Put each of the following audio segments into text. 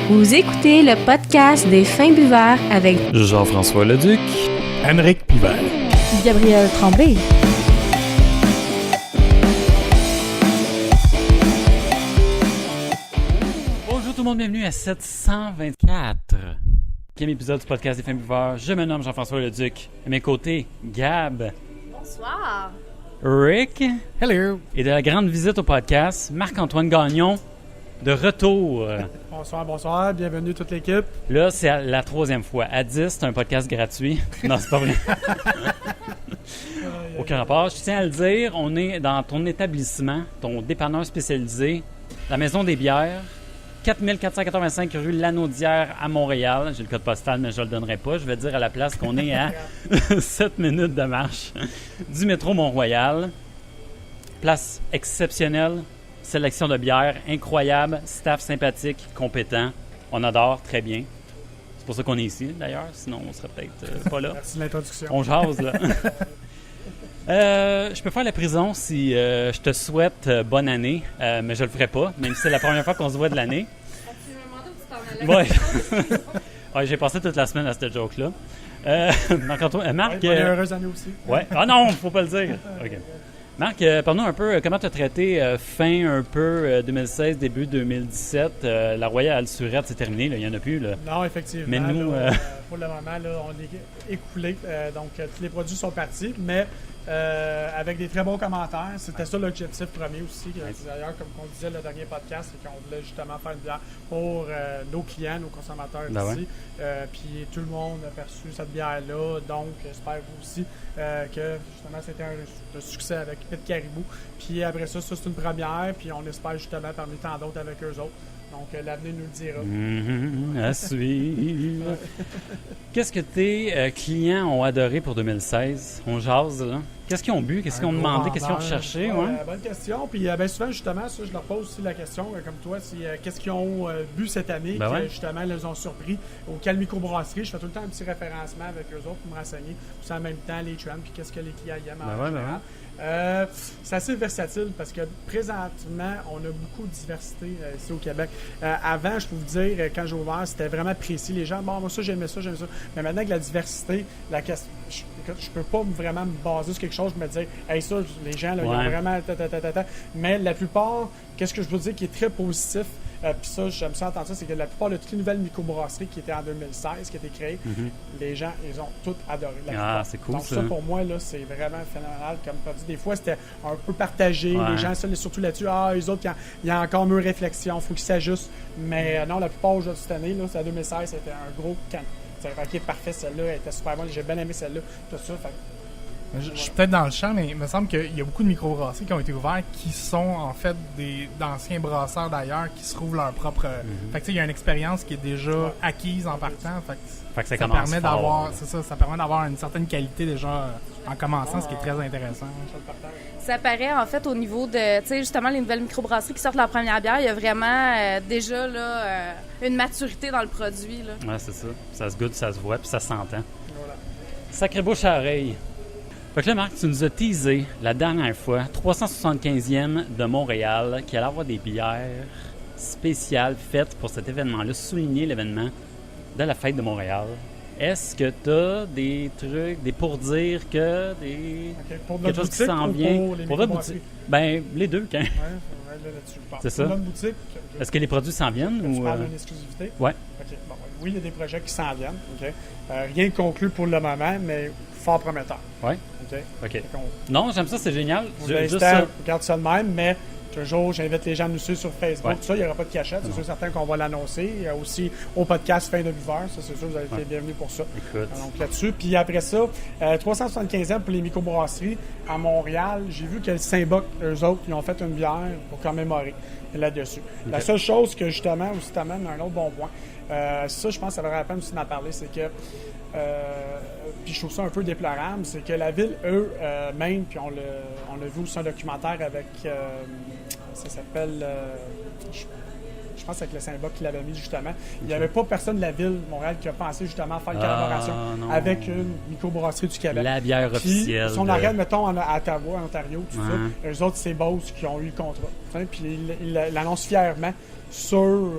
Vous écoutez le podcast des Fins Buveurs avec Jean-François Leduc, Henrik Pivel, Gabriel Tremblay. Bonjour tout le monde, bienvenue à 724. 5e épisode du podcast des Fins Buveurs. Je me nomme Jean-François Leduc. À mes côtés, Gab. Bonsoir. Rick. hello. Et de la grande visite au podcast, Marc-Antoine Gagnon, de retour. Bonsoir, bienvenue toute l'équipe. Là, c'est la 3e fois. À 10, c'est un podcast gratuit. Non, c'est pas vrai. Aucun rapport. Je tiens à le dire, on est dans ton établissement, ton dépanneur spécialisé, la Maison des Bières, 4485 rue Lanaudière à Montréal. J'ai le code postal, mais je ne le donnerai pas. Je vais dire à la place qu'on est à 7 minutes de marche du métro Mont-Royal. Place exceptionnelle, sélection de bières incroyable, staff sympathique, compétent. On adore, très bien. C'est pour ça qu'on est ici, d'ailleurs. Sinon, on serait peut-être pas là. Merci de l'introduction. On jase, là. Je peux faire la prison si je te souhaite bonne année, mais je le ferai pas, même si c'est la première fois qu'on se voit de l'année. Tu me demandais où tu t'en allais. Ouais. Ouais, j'ai passé toute la semaine à cette joke-là. Marc... Bonne et heureuse année aussi. Ouais. Ah non, faut pas le dire. OK. Marc, parle-nous un peu, comment tu as traité fin un peu 2016, début 2017? La Royale Surette, c'est terminé, il n'y en a plus. Là. Non, effectivement. Mais nous, là, pour le moment, là, on est écoulé. Donc, tous les produits sont partis, mais avec des très bons commentaires. C'était ça l'objectif premier aussi. D'ailleurs, comme on disait le dernier podcast, c'est qu'on voulait justement faire une bière pour nos clients, nos consommateurs ici. Puis tout le monde a perçu cette bière-là. Donc, j'espère vous aussi que justement c'était un succès avec Pit Caribou. Puis après ça, c'est une première. Puis on espère justement parmi tant d'autres avec eux autres. Donc, l'avenir nous le dira. À suivre. Qu'est-ce que tes clients ont adoré pour 2016? On jase, là. Qu'est-ce qu'ils ont bu? Qu'est-ce qu'ils ont demandé? Qu'est-ce qu'ils ont recherché? Bonne question. Puis, bien souvent, justement, ça, je leur pose aussi la question, comme toi, c'est qu'est-ce qu'ils ont bu cette année qui, justement, les ont surpris. Auquel microbrasserie, je fais tout le temps un petit référencement avec eux autres pour me renseigner. Puis, en même temps, les trends, puis qu'est-ce que les clients aiment en général. C'est assez versatile parce que présentement, on a beaucoup de diversité ici au Québec. Avant, je peux vous dire, quand j'ai ouvert, c'était vraiment précis. Les gens, bon, moi, ça, j'aimais ça. Mais maintenant, avec la diversité, je peux pas vraiment me baser sur quelque chose, me dire, hey, ça, les gens, là, ils ont vraiment. Mais la plupart, qu'est-ce que je veux dire qui est très positif, puis ça, j'aime ça entendre ça, c'est que la plupart de toutes les nouvelles microbrasseries qui étaient en 2016, qui étaient créées, les gens, ils ont toutes adoré. C'est cool. Donc, ça, pour moi, là, c'est vraiment phénoménal comme produit. Des fois, c'était un peu partagé. Les gens, surtout là-dessus, les autres, il y a encore mieux réflexion, il faut qu'ils s'ajustent. Mais non, la plupart de cette année, là, c'est à 2016, c'était un gros can. OK, parfait, celle-là, elle était super bonne, j'ai bien aimé celle-là, tout ça. Je suis peut-être dans le champ, mais il me semble qu'il y a beaucoup de microbrasseries qui ont été ouvertes qui sont en fait d'anciens brasseurs d'ailleurs qui se trouvent leur propre. Fait que il y a une expérience qui est déjà acquise en partant. Fait que ça permet d'avoir, ça permet d'avoir une certaine qualité déjà en commençant, ce qui est très intéressant. Ça paraît en fait au niveau de, tu sais, justement les nouvelles microbrasseries qui sortent leur première bière, il y a vraiment déjà là une maturité dans le produit là. Ouais, c'est ça. Ça se goûte, ça se voit, puis ça s'entend. Voilà. Sacré bouche à oreille. Fait que là, Marc, tu nous as teasé la dernière fois, 375e de Montréal, qui allait avoir des bières spéciales faites pour cet événement-là, souligner l'événement de la fête de Montréal. Est-ce que tu as des trucs, des pour dire que des pour quelque chose qui s'en vient pour votre boutique? Ben, les deux, quand. C'est ça. Pour notre boutique. Est-ce que les produits s'en viennent tu parles d'une exclusivité? Ouais. OK. Bon, oui, il y a des projets qui s'en viennent. OK. Rien de conclu pour le moment, mais fort prometteur. Ouais. OK. Non, j'aime ça, c'est génial. Juste ça. Regarde ça de même, mais toujours, j'invite les gens à nous suivre sur Facebook. Tout ça, il n'y aura pas de cachette. C'est sûr certain qu'on va l'annoncer. Il y a aussi au podcast Fin de Buveurs. Ça, c'est sûr, vous avez été bienvenus pour ça. Écoute. Donc là-dessus. Puis après ça, 375 ans pour les microbrasseries à Montréal. J'ai vu que le Saint-Boc, eux autres, ils ont fait une bière pour commémorer là-dessus. La seule chose que justement, aussi t'amène un autre bon point, ça, je pense que ça vaudrait la peine aussi d'en parler, c'est que puis je trouve ça un peu déplorable, c'est que la ville, même, puis on l'a vu aussi un documentaire avec, ça s'appelle, je pense avec le Saint-Boc qui l'avait mis justement, il n'y avait pas personne de la ville de Montréal qui a pensé justement à faire une collaboration avec une microbrasserie du Québec. La bière officielle. Si on arrête, mettons, à Ottawa, en Ontario, tout ça, eux autres, c'est Bose qui ont eu le contrat. Puis ils l'annoncent fièrement sur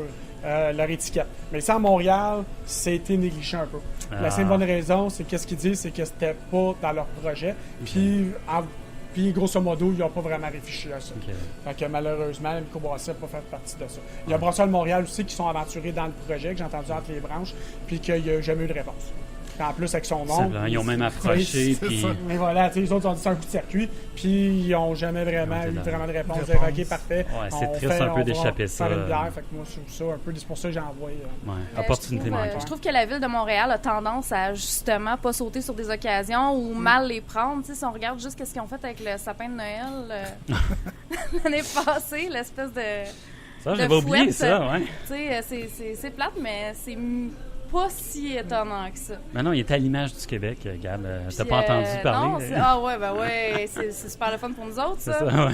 leur étiquette. Mais ça, à Montréal, c'était négligé un peu. La seule bonne raison, c'est qu'est-ce qu'ils disent, c'est que c'était pas dans leur projet. Puis, grosso modo, ils n'ont pas vraiment réfléchi à ça. Fait que malheureusement, la microbrasserie n'a pas fait partie de ça. Il y a Brasseur de Montréal aussi qui sont aventurés dans le projet, que j'ai entendu entre les branches, puis qu'il n'y a jamais eu de réponse. En plus, avec son nom. Ils ont même approché. Puis... Mais voilà, les autres ont dit c'est un coup de circuit, puis ils n'ont jamais vraiment eu de réponse. OK, parfait. Ouais, c'est triste un peu d'échapper ça. Faire une bière, fait que moi, je trouve ça un peu. C'est pour ça que j'envoie. Opportunité manquée. Je trouve que la ville de Montréal a tendance à justement pas sauter sur des occasions ou mal les prendre. T'sais, si on regarde juste ce qu'ils ont fait avec le sapin de Noël l'année passée, l'espèce de. Ça, j'avais oublié ça, ouais. C'est plate, mais c'est pas si étonnant que ça. Mais non, il était à l'image du Québec, Gab. T'as pas entendu parler? Non, c'est super le fun pour nous autres, ça. C'est ça, ouais.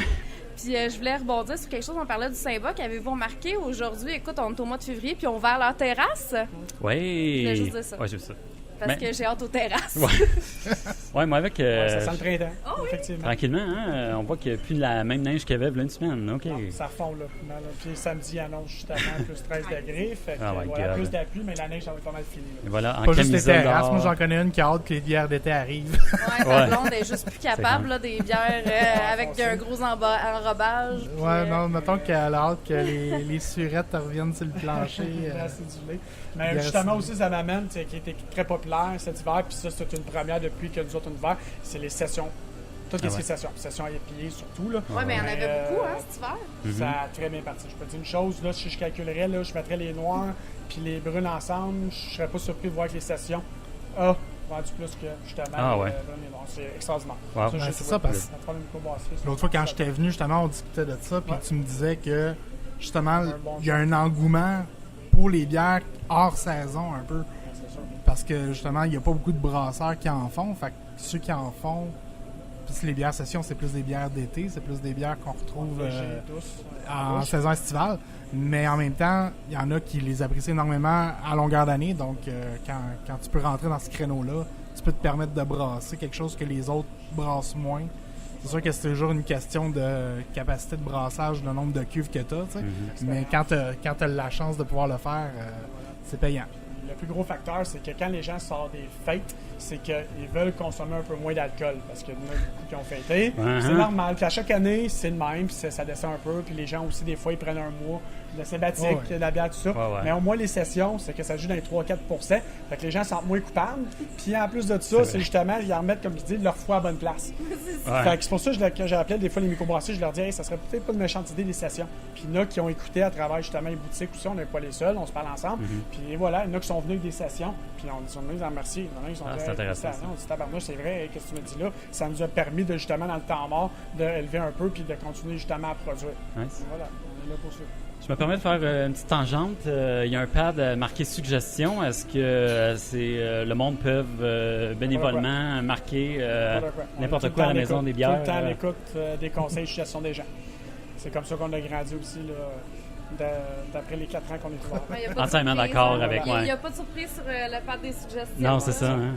Puis je voulais rebondir sur quelque chose, on parlait du Saint-Boc. Avez-vous remarqué aujourd'hui, écoute, on est au mois de février, puis on va à leur terrasse? Oui. Je voulais juste dire ça. Ouais, j'ai vu ça. Parce que j'ai hâte aux terrasses. Ouais, moi avec... ça sent le printemps, effectivement. Tranquillement, hein, on voit qu'il n'y a plus la même neige qu'il y avait il y a une semaine. OK. Non, ça fond, là. Puis samedi, il annonce justement plus 13 degrés. Fait que, plus d'appui, mais la neige, ça va être pas mal fini. Et voilà, en pas juste les terrasses. d'or. Moi, j'en connais une qui a hâte que les bières d'été arrivent. Ma blonde est juste plus capable, là, des bières avec un gros enrobage. Ouais, non, mettons qu'elle a hâte que les surettes reviennent sur le plancher. Mais justement aussi, ça m'amène, qui était très populaire cet hiver, puis ça, c'est une première depuis que nous autres, hiver, c'est les sessions. Toutes les sessions. Sessions à épier surtout. Là. Oui, mais il y en avait beaucoup, cet hiver. Ça a très bien parti. Je peux te dire une chose, là, si je calculerais, là, je mettrais les noirs puis les brunes ensemble, je serais pas surpris de voir que les sessions vendu plus que justement les noirs. C'est extraordinaire. Wow. C'est ça, parce que l'autre fois, quand j'étais venu, justement, on discutait de ça, puis tu me disais que, justement, il y a un engouement pour les bières hors saison un peu. Parce que justement, il n'y a pas beaucoup de brasseurs qui en font. Fait que ceux qui en font, puis les bières session, c'est plus des bières d'été, c'est plus des bières qu'on retrouve en saison estivale. Mais en même temps, il y en a qui les apprécient énormément à longueur d'année. Donc, quand tu peux rentrer dans ce créneau-là, tu peux te permettre de brasser quelque chose que les autres brassent moins. C'est sûr que c'est toujours une question de capacité de brassage, de nombre de cuves que tu as. Mais quand tu as la chance de pouvoir le faire, c'est payant. Le plus gros facteur, c'est que quand les gens sortent des fêtes, c'est qu'ils veulent consommer un peu moins d'alcool parce qu'il y en a beaucoup qui ont fêté. C'est normal. Puis à chaque année, c'est le même, puis ça descend un peu. Puis les gens aussi, des fois, ils prennent un mois de sabbatique, de la bière, tout ça. Mais au moins, les sessions, c'est que ça joue dans les 3-4 %. Fait que les gens se sentent moins coupables. Puis en plus de ça, c'est justement, ils remettent, comme je dis, leur foi à bonne place. Fait que c'est pour ça que j'ai appelé des fois les microbrasseries, je leur dis, hey, ça serait peut-être pas une méchante idée des sessions. Puis il y en a qui ont écouté à travers justement les boutiques aussi, on n'est pas les seuls, on se parle ensemble. Puis voilà, il y en a qui sont venus avec des sessions, puis on sont venus en merci. Il y en a qui sont c'est intéressant. On dit, tabarnouche, c'est vrai, qu'est-ce que tu me dis là? Ça nous a permis de justement, dans le temps mort, d'élever un peu, puis de continuer justement à produire. Nice. Voilà, on est là pour ça. Je me permets de faire une petite tangente. Il y a un pad marqué suggestion. Est-ce que le monde peut bénévolement marquer n'importe quoi à la maison des bières? Tout le temps à l'écoute des conseils de suggestion des gens. C'est comme ça qu'on a grandi aussi là, d'après les 4 ans qu'on est ouvert. Entièrement d'accord avec moi. Il n'y a pas de surprise sur le pad des suggestions. Non, c'est ça. Hein?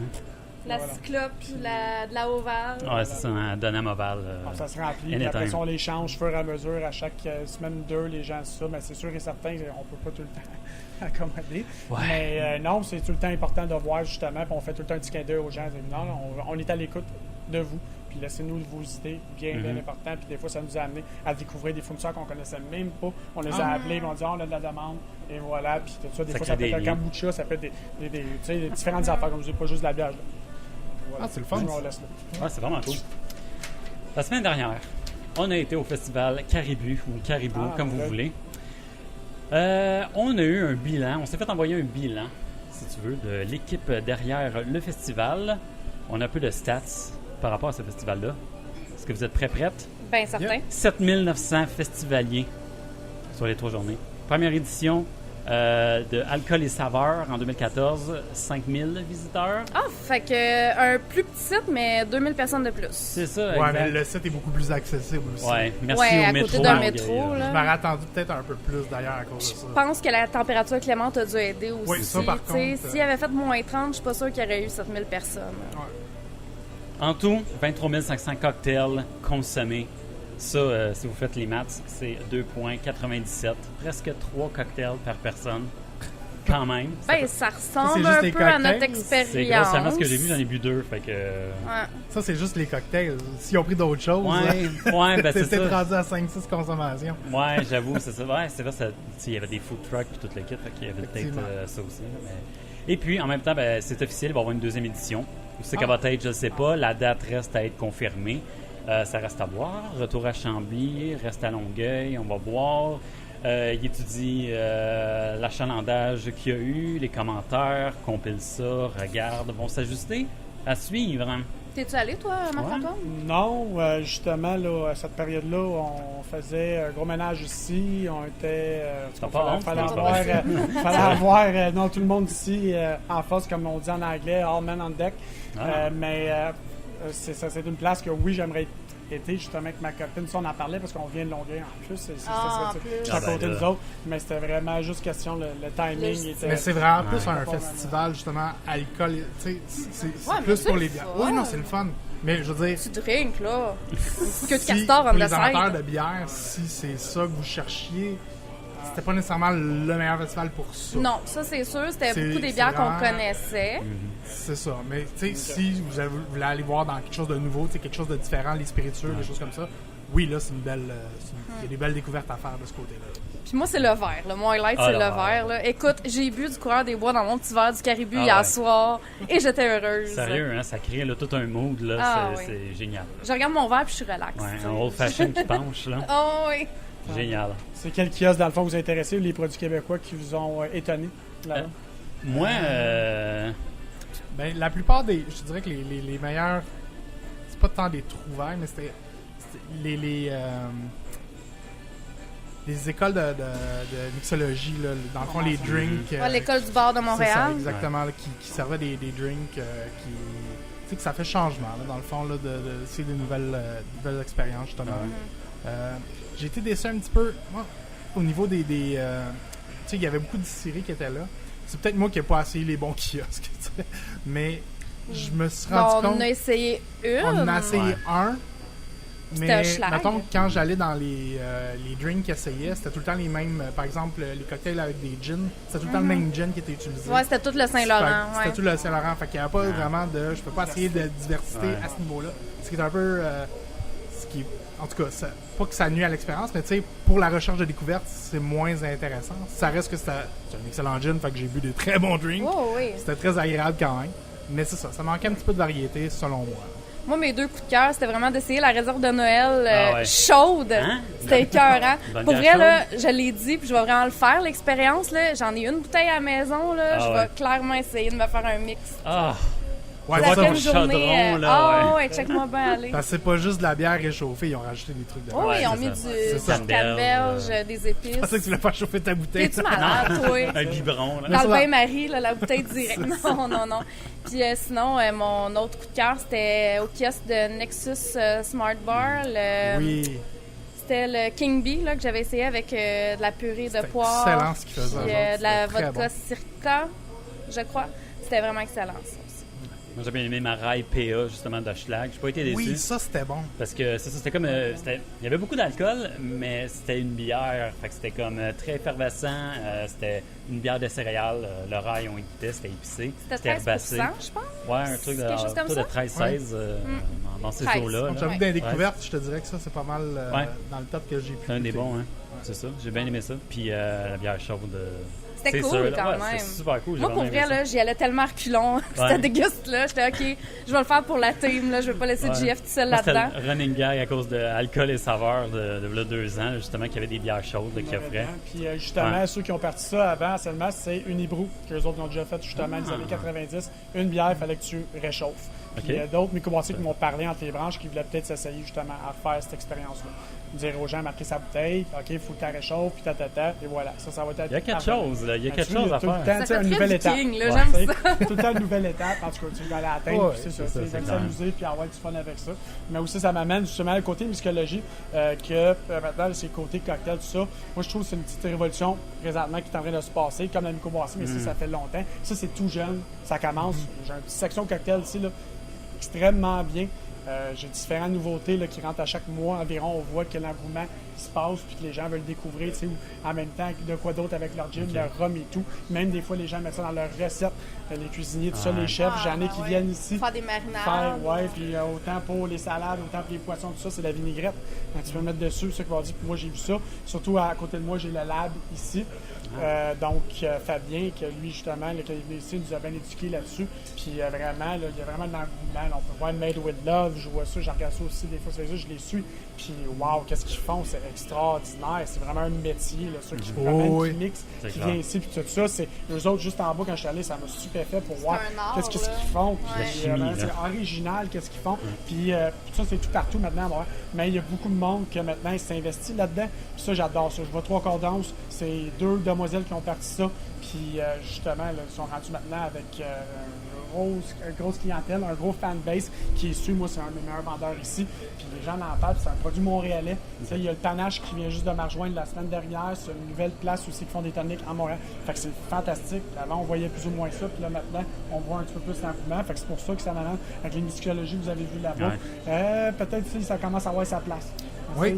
La cyclope, de la ovale. Ouais, c'est ça, un Donham ovale. Ça se remplit. Puis après ça, on les change au fur et à mesure. À chaque semaine ou deux, les gens ça. Mais c'est sûr et certain, on ne peut pas tout le temps accommoder. Ouais. Mais non, c'est tout le temps important de voir justement. Puis on fait tout le temps un petit clin d'œil aux gens. Non, on est à l'écoute de vous. Puis laissez-nous vos idées, bien important. Puis des fois, ça nous a amené à découvrir des fournisseurs qu'on connaissait même pas. On les a appelés, ils m'ont dit, on a de la demande. Et voilà. Puis tout ça, des fois, ça peut être un kombucha, ça peut être des différentes affaires. Comme je dis, pas juste de la bière. Là. Voilà. C'est le fun. C'est vraiment cool. La semaine dernière, on a été au festival Caribou ou Caribou, comme vous voulez. On a eu un bilan. On s'est fait envoyer un bilan, si tu veux, de l'équipe derrière le festival. On a un peu de stats par rapport à ce festival-là. Est-ce que vous êtes prêtes? Bien, certain. 7900 festivaliers sur les 3 journées. Première édition de Alcool et Saveurs en 2014, 5000 visiteurs. Fait que un plus petit site, mais 2000 personnes de plus. C'est ça, ouais, exact. Mais le site est beaucoup plus accessible aussi. Ouais, merci au à métro. Côté d'un métro, là. Je m'aurais attendu peut-être un peu plus d'ailleurs à cause de ça. Je pense que la température clémente a dû aider aussi. Oui, ça par contre. S'il avait fait moins 30, je suis pas sûre qu'il y aurait eu 7000 personnes. Ouais. En tout, 23 500 cocktails consommés Ça, si vous faites les maths, c'est 2,97. Presque 3 cocktails par personne. Quand même. Ben, ça ressemble juste un les peu à notre cocktails. expérience. C'est grossièrement ce que j'ai vu, j'en ai bu 2. Fait que. Ouais. Ça, c'est juste les cocktails. S'ils ont pris d'autres choses, Ouais, ben c'est peut-être ça. rendu à 5-6 consommations. Ouais, j'avoue, c'est ça. Ouais, c'est vrai, il y avait des food trucks et tout le kit, fait qu'il y avait peut-être Effectivement. ça aussi. Là, mais... Et puis, en même temps, ben, c'est officiel, il va y avoir une deuxième édition. Où c'est qu'elle va être, je ne sais pas. La date reste à être confirmée. Ça reste à voir. Retour à Chambly, reste à Longueuil, on va boire. Il étudie l'achalandage qu'il y a eu, les commentaires, compile ça, regarde, vont s'ajuster. À suivre. Hein. T'es-tu allé, toi, Marc-Antoine? Non, justement, là, à cette période-là, on faisait un gros ménage ici. On était. T'as pas honte, fallait non? fallait avoir non, tout le monde ici en face, comme on dit en anglais, all men on deck. Ah. C'est une place que oui, j'aimerais été justement avec ma copine. Ça, on en parlait parce qu'on vient de Longueuil en plus. C'est en plus. à côté ben de là. nous autres. Mais c'était vraiment juste question, le timing était. Mais c'est vraiment plus Ouais. un festival, justement, alcool. Tu sais, c'est Ouais, mais plus c'est pour le les bières. fun. Oui, non, c'est le fun. Mais je veux dire, Tu drink, là. Que de si, castor en pour les dessert. amateurs de bière, si c'est ça que vous cherchiez, c'était pas nécessairement le meilleur festival pour ça. Non, ça, c'est sûr. C'était C'est- beaucoup des c'est bières qu'on vraiment- connaissait. C'est ça. Mais tu sais, si vous voulez aller voir dans quelque chose de nouveau, tu sais, quelque chose de différent, les spiritueux, des choses comme ça, oui, là, c'est une belle. Il y a des belles découvertes à faire de ce côté-là. Puis moi, c'est le verre. Là. Mon highlight, Ah, c'est le le verre. verre. Là. Écoute, j'ai bu du coureur des bois dans mon petit verre du Caribou Ah hier ouais. soir et j'étais heureuse. Sérieux, hein, ça crée là, tout un mood, là, Ah, c'est, oui. c'est génial. Je regarde mon verre puis je suis relax. Ouais, tu sais. un old fashion qui penche, là. Oh oui. Génial. C'est quel kiosque, dans le fond, vous a intéressé, les produits québécois qui vous ont étonné là-bas? Moi, Ben, la plupart des. Je te dirais que les meilleurs. C'est pas tant des trouvailles, mais c'était les écoles de mixologie, là, dans le fond, les drinks. Ouais, l'école du bar de c'est ça, Montréal. exactement, là, qui servaient des drinks qui. Tu sais, que ça fait changement, là, dans le fond, là, c'est des nouvelles expériences, justement. J'ai été déçu un petit peu, moi, au niveau des tu sais, il y avait beaucoup de distilleries qui étaient là. C'est peut-être moi qui n'ai pas essayé les bons kiosques, tu sais. Mais je me suis Bon, rendu on compte. en a essayé une. On en a essayé Ouais. un. C'était Mais un schlag. mettons, quand j'allais dans les drinks qu'ils essayaient, c'était tout le temps les mêmes. Par exemple, les cocktails avec des gins, c'était tout le temps le même gin qui était utilisé. Ouais, c'était tout le Saint-Laurent. C'était Ouais. tout le Saint-Laurent. Fait qu'il n'y avait pas vraiment de. Je peux pas essayer de diversité Ouais. à ce niveau-là. Ce qui est un peu. Ce qui est- en tout cas, pas que ça nuit à l'expérience, mais tu sais, pour la recherche de découverte, c'est moins intéressant. Ça reste que c'est un excellent gin, fait que j'ai bu de très bons drinks. Oh, oui. C'était très agréable quand même. Mais c'est ça manquait un petit peu de variété selon moi. Moi, mes deux coups de cœur, c'était vraiment d'essayer la réserve de Noël Ah ouais. chaude. Hein? C'était écœurant. Bonne Pour bière vrai, là, je l'ai dit, puis je vais vraiment le faire, l'expérience. Là. J'en ai une bouteille à la maison. Là. Ah je ouais. vais clairement essayer de me faire un mix. Ah, Ouais, La vois ça, ton fin de journée. chaudron, là, Ah ouais. ouais, check-moi bien aller. parce que c'est pas juste de la bière réchauffée, ils ont rajouté des trucs dedans. Oh, Ouais, ils ont c'est mis ça. du ça. canneberge, des épices. Je pensais que tu voulais faire chauffer ta bouteille. T'es-tu malade, toi? un biberon, là. Mais Dans ça le va. bain-marie, là, la bouteille directe. Non. Puis sinon, mon autre coup de cœur, c'était au kiosque de Nexus Smart Bar. Oui, C'était le King Bee là, que j'avais essayé avec de la purée de c'était poire. excellent ce qu'ils faisaient. Puis, eux autres. de la C'était très vodka bon. Circa, je crois. C'était vraiment excellent, ça aussi. Moi, j'ai bien aimé ma raille PA, justement, d'Hochelag. J'ai pas été déçu. Oui, ça c'était bon. Parce que c'est ça, c'était comme. Il y avait beaucoup d'alcool, mais c'était une bière. Fait que c'était comme très effervescent. C'était une bière de céréales. Le rail, on écoutait, c'était épicé. C'était 13%, herbacé. je pense. Ouais, un truc de, Quelque chose comme autour de ça? 13-16 dans ces 13. eaux-là. Donc, là. j'avoue Ouais. que dans les découvertes, je te dirais que ça c'est pas mal Ouais. dans le top que j'ai pu. C'est un des goûter. bons, hein. C'est ça. J'ai bien aimé ça. Puis la bière chaude. C'était c'est cool sûr, là. quand Ouais, même. C'est super cool. j'ai Moi, pour vraiment vrai, aimé ça. là, j'y allais tellement reculons. Ouais. C'était déguste-là. J'étais OK, je vais le faire pour la team. Là. Je vais pas laisser Ouais. JF tout seul Moi, c'était là-dedans. le running gag à cause de alcool et saveurs de là, 2 ans, justement, qu'il y avait des bières chaudes là, qui offraient. Puis justement, Ouais. ceux qui ont parti ça avant, seulement, c'est Unibrou, qu'eux autres ont déjà fait justement les années 90. Une bière, il fallait que tu réchauffes. Puis Ok. il y a d'autres microbrasseries qui m'ont parlé entre les branches qui voulaient peut-être s'essayer justement à faire cette expérience-là. Dire aux gens, marquer sa bouteille, OK, il faut que tu réchauffes, puis et voilà. Ça va être. Il y a quelque chose, là. Il y a Ben, quelque tu vois, chose à tout le faire. temps, Ça tu sais, fait une très nouvelle étape. viking, là, Ouais. j'aime Tu ça. sais, tout le temps une nouvelle étape. En tout cas, tu vas l'atteindre, Ouais, puis c'est ça. c'est ça, Ils c'est veulent clair. s'amuser, puis avoir du fun avec ça. Mais aussi, ça m'amène justement le côté musicologie, que maintenant, c'est le côté cocktail, tout ça. Moi, je trouve que c'est une petite révolution présentement qui est en train de se passer, comme la microbrasserie, mais ça fait longtemps. Ça, c'est tout jeune. Ça commence. J'ai une petite section cocktail ici, là, extrêmement bien. J'ai différentes nouveautés là, qui rentrent à chaque mois environ. On voit que l'engouement se passe puis que les gens veulent découvrir, ou en même temps de quoi d'autre avec leur gin, leur rhum et tout. Même des fois, les gens mettent ça dans leurs recettes. Les cuisiniers, tout ça, les chefs, j'en ai qui viennent ici. Faire des marinades. Puis autant pour les salades, autant pour les poissons, tout ça, c'est la vinaigrette. Donc, tu peux mettre dessus, c'est ça qui va dire. Puis moi, j'ai vu ça. Surtout à côté de moi, j'ai le lab ici. Donc, Fabien, que lui, justement, qui est venu ici, nous a bien éduqué là-dessus. Puis vraiment, il y a vraiment de l'engouement. On peut voir Made with Love, je vois ça, je regarde ça aussi des fois sur les yeux, je les suis. Puis, wow, qu'est-ce qu'ils font? C'est extraordinaire. C'est vraiment un métier, là, ceux qui mixent, qui viennent ici, puis tout ça. C'est eux autres, juste en bas, quand je suis allé, ça m'a stupéfait pour voir qu'est-ce qu'ils font. Puis, c'est original, qu'est-ce qu'ils font. Puis, ça, c'est tout partout maintenant. Bon, mais il y a beaucoup de monde qui maintenant s'investit là-dedans. Puis ça, j'adore ça. Je vois 3 quarts d'once. C'est 2 demoiselles qui ont parti ça. Puis, justement, là, ils sont rendus maintenant avec une grosse clientèle, un gros fanbase qui est su. Moi, c'est un des meilleurs vendeurs ici. Puis les gens en parlent. C'est un produit montréalais. Il y a le Panache qui vient juste de me rejoindre la semaine dernière. C'est une nouvelle place aussi qui font des toniques en Montréal. Fait que c'est fantastique. Avant, on voyait plus ou moins ça. Puis là, maintenant, on voit un petit peu plus l'engouement. Fait que c'est pour ça que ça m'amène avec les musicologies que vous avez vu là-bas. Peut-être si ça commence à avoir sa place. Oui,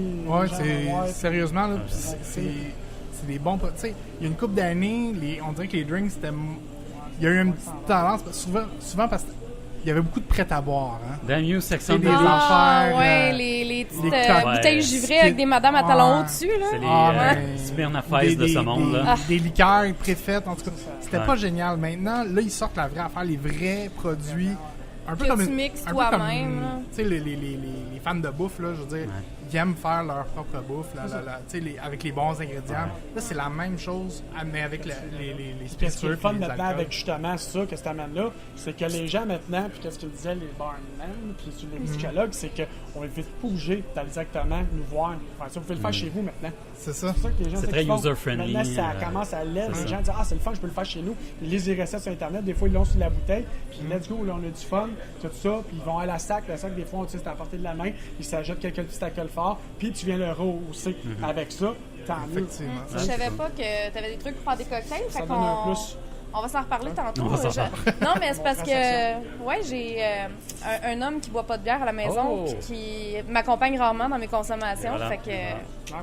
sérieusement, là, c'est des bons produits. Tu sais, il y a une couple d'années, on dirait que les drinks, c'était... Il y a eu une petite tendance, souvent parce qu'il y avait beaucoup de prêt à boire. Hein. Dans New Section des affaires. Les petites bouteilles givrées avec des madames à talons au-dessus. Là. C'est les Smirnoff Ice de ce monde. Des liqueurs préfaites, en tout cas. C'était pas génial. Maintenant, là, ils sortent la vraie affaire, les vrais produits. Un peu que comme tu mixes toi-même. Tu sais, les fans de bouffe, là, je veux dire, ils aiment faire leur propre bouffe avec les bons ingrédients. Là, c'est la même chose, mais avec les spiritueux. Qu'est-ce qui est le fun maintenant avec justement ça, que ça amène-là, c'est que les gens maintenant, puis qu'est-ce qu'ils disaient les barmen, puis sur les musicologues, c'est qu'on ne veut pas bouger directement nous voir. Enfin, ça, vous pouvez le faire chez vous maintenant. C'est ça. C'est ça que les gens c'est très user-friendly. Maintenant, ça commence à l'aide. Les gens disent c'est le fun, je peux le faire chez nous. Ils lisent les recettes sur Internet, des fois, ils l'ont sur la bouteille, puis let's go, là, on a du fun, tout ça, puis ils vont à la sac. Le sac, des fois, c'est à portée de la main, ils s'ajoutent quelques petits alcool forts, puis tu viens le rehausser avec ça. Tant mieux. Je savais pas que tu avais des trucs pour faire des cocktails. Ça donne un plus. On va s'en reparler tantôt. Non, mais c'est parce que j'ai un homme qui boit pas de bière à la maison qui m'accompagne rarement dans mes consommations. Voilà. Fait que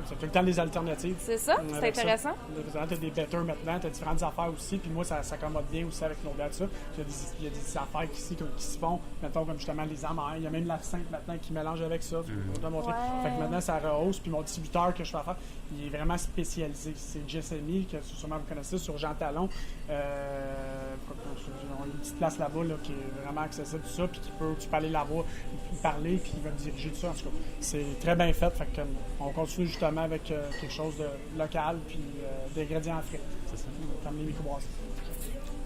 c'est tout le temps des alternatives. C'est ça, c'est intéressant. Tu as des better maintenant, tu as différentes affaires aussi. Puis moi, ça s'accommode bien aussi avec nos bières de ça. Il y a des affaires ici qui se font, mettons comme justement les amers. Il y a même l'absinthe maintenant qui mélange avec ça. Je vais te montrer. Fait que maintenant, ça rehausse. Puis mon distributeur que je fais faire, il est vraiment spécialisé. C'est Jessamy, que sûrement vous connaissez, sur Jean Talon. On a une petite place là-bas là, qui est vraiment accessible, tout ça, puis tu peux aller là-bas, parler, puis il va te diriger tout ça. En tout cas, c'est très bien fait. Fait que, on continue justement avec quelque chose de local, puis d'ingrédients frais. C'est ça. Comme les microbrasseries.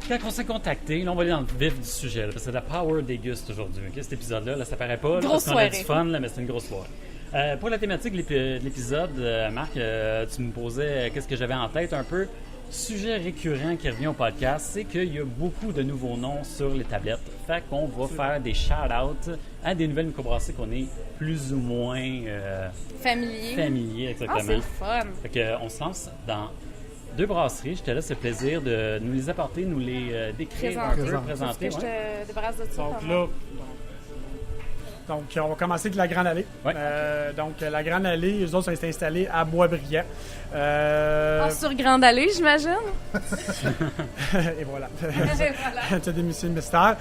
Quand on s'est contacté, là, on va aller dans le vif du sujet, là, parce que c'est la Power Dégust aujourd'hui. Okay? Cet épisode-là, là, ça paraît pas, là, parce qu'on a du fun, là, mais c'est une grosse soirée. Pour la thématique de l'épisode, Marc, tu me posais qu'est-ce que j'avais en tête un peu. Sujet récurrent qui revient au podcast, c'est qu'il y a beaucoup de nouveaux noms sur les tablettes. Fait qu'on va faire des shout-outs à des nouvelles microbrasseries qu'on est plus ou moins familier, exactement. C'est le fun. Fait qu'on se lance dans 2 brasseries. Je te laisse le plaisir de nous les apporter, nous les décrire un peu, présenter. Je te débarrasse de ça. Donc, on va commencer avec la Grande Allée. Ouais. Donc, la Grande Allée, eux autres sont installés à Boisbriand. Sur Grande Allée, j'imagine. Et voilà. Tu as démystifié le mystère.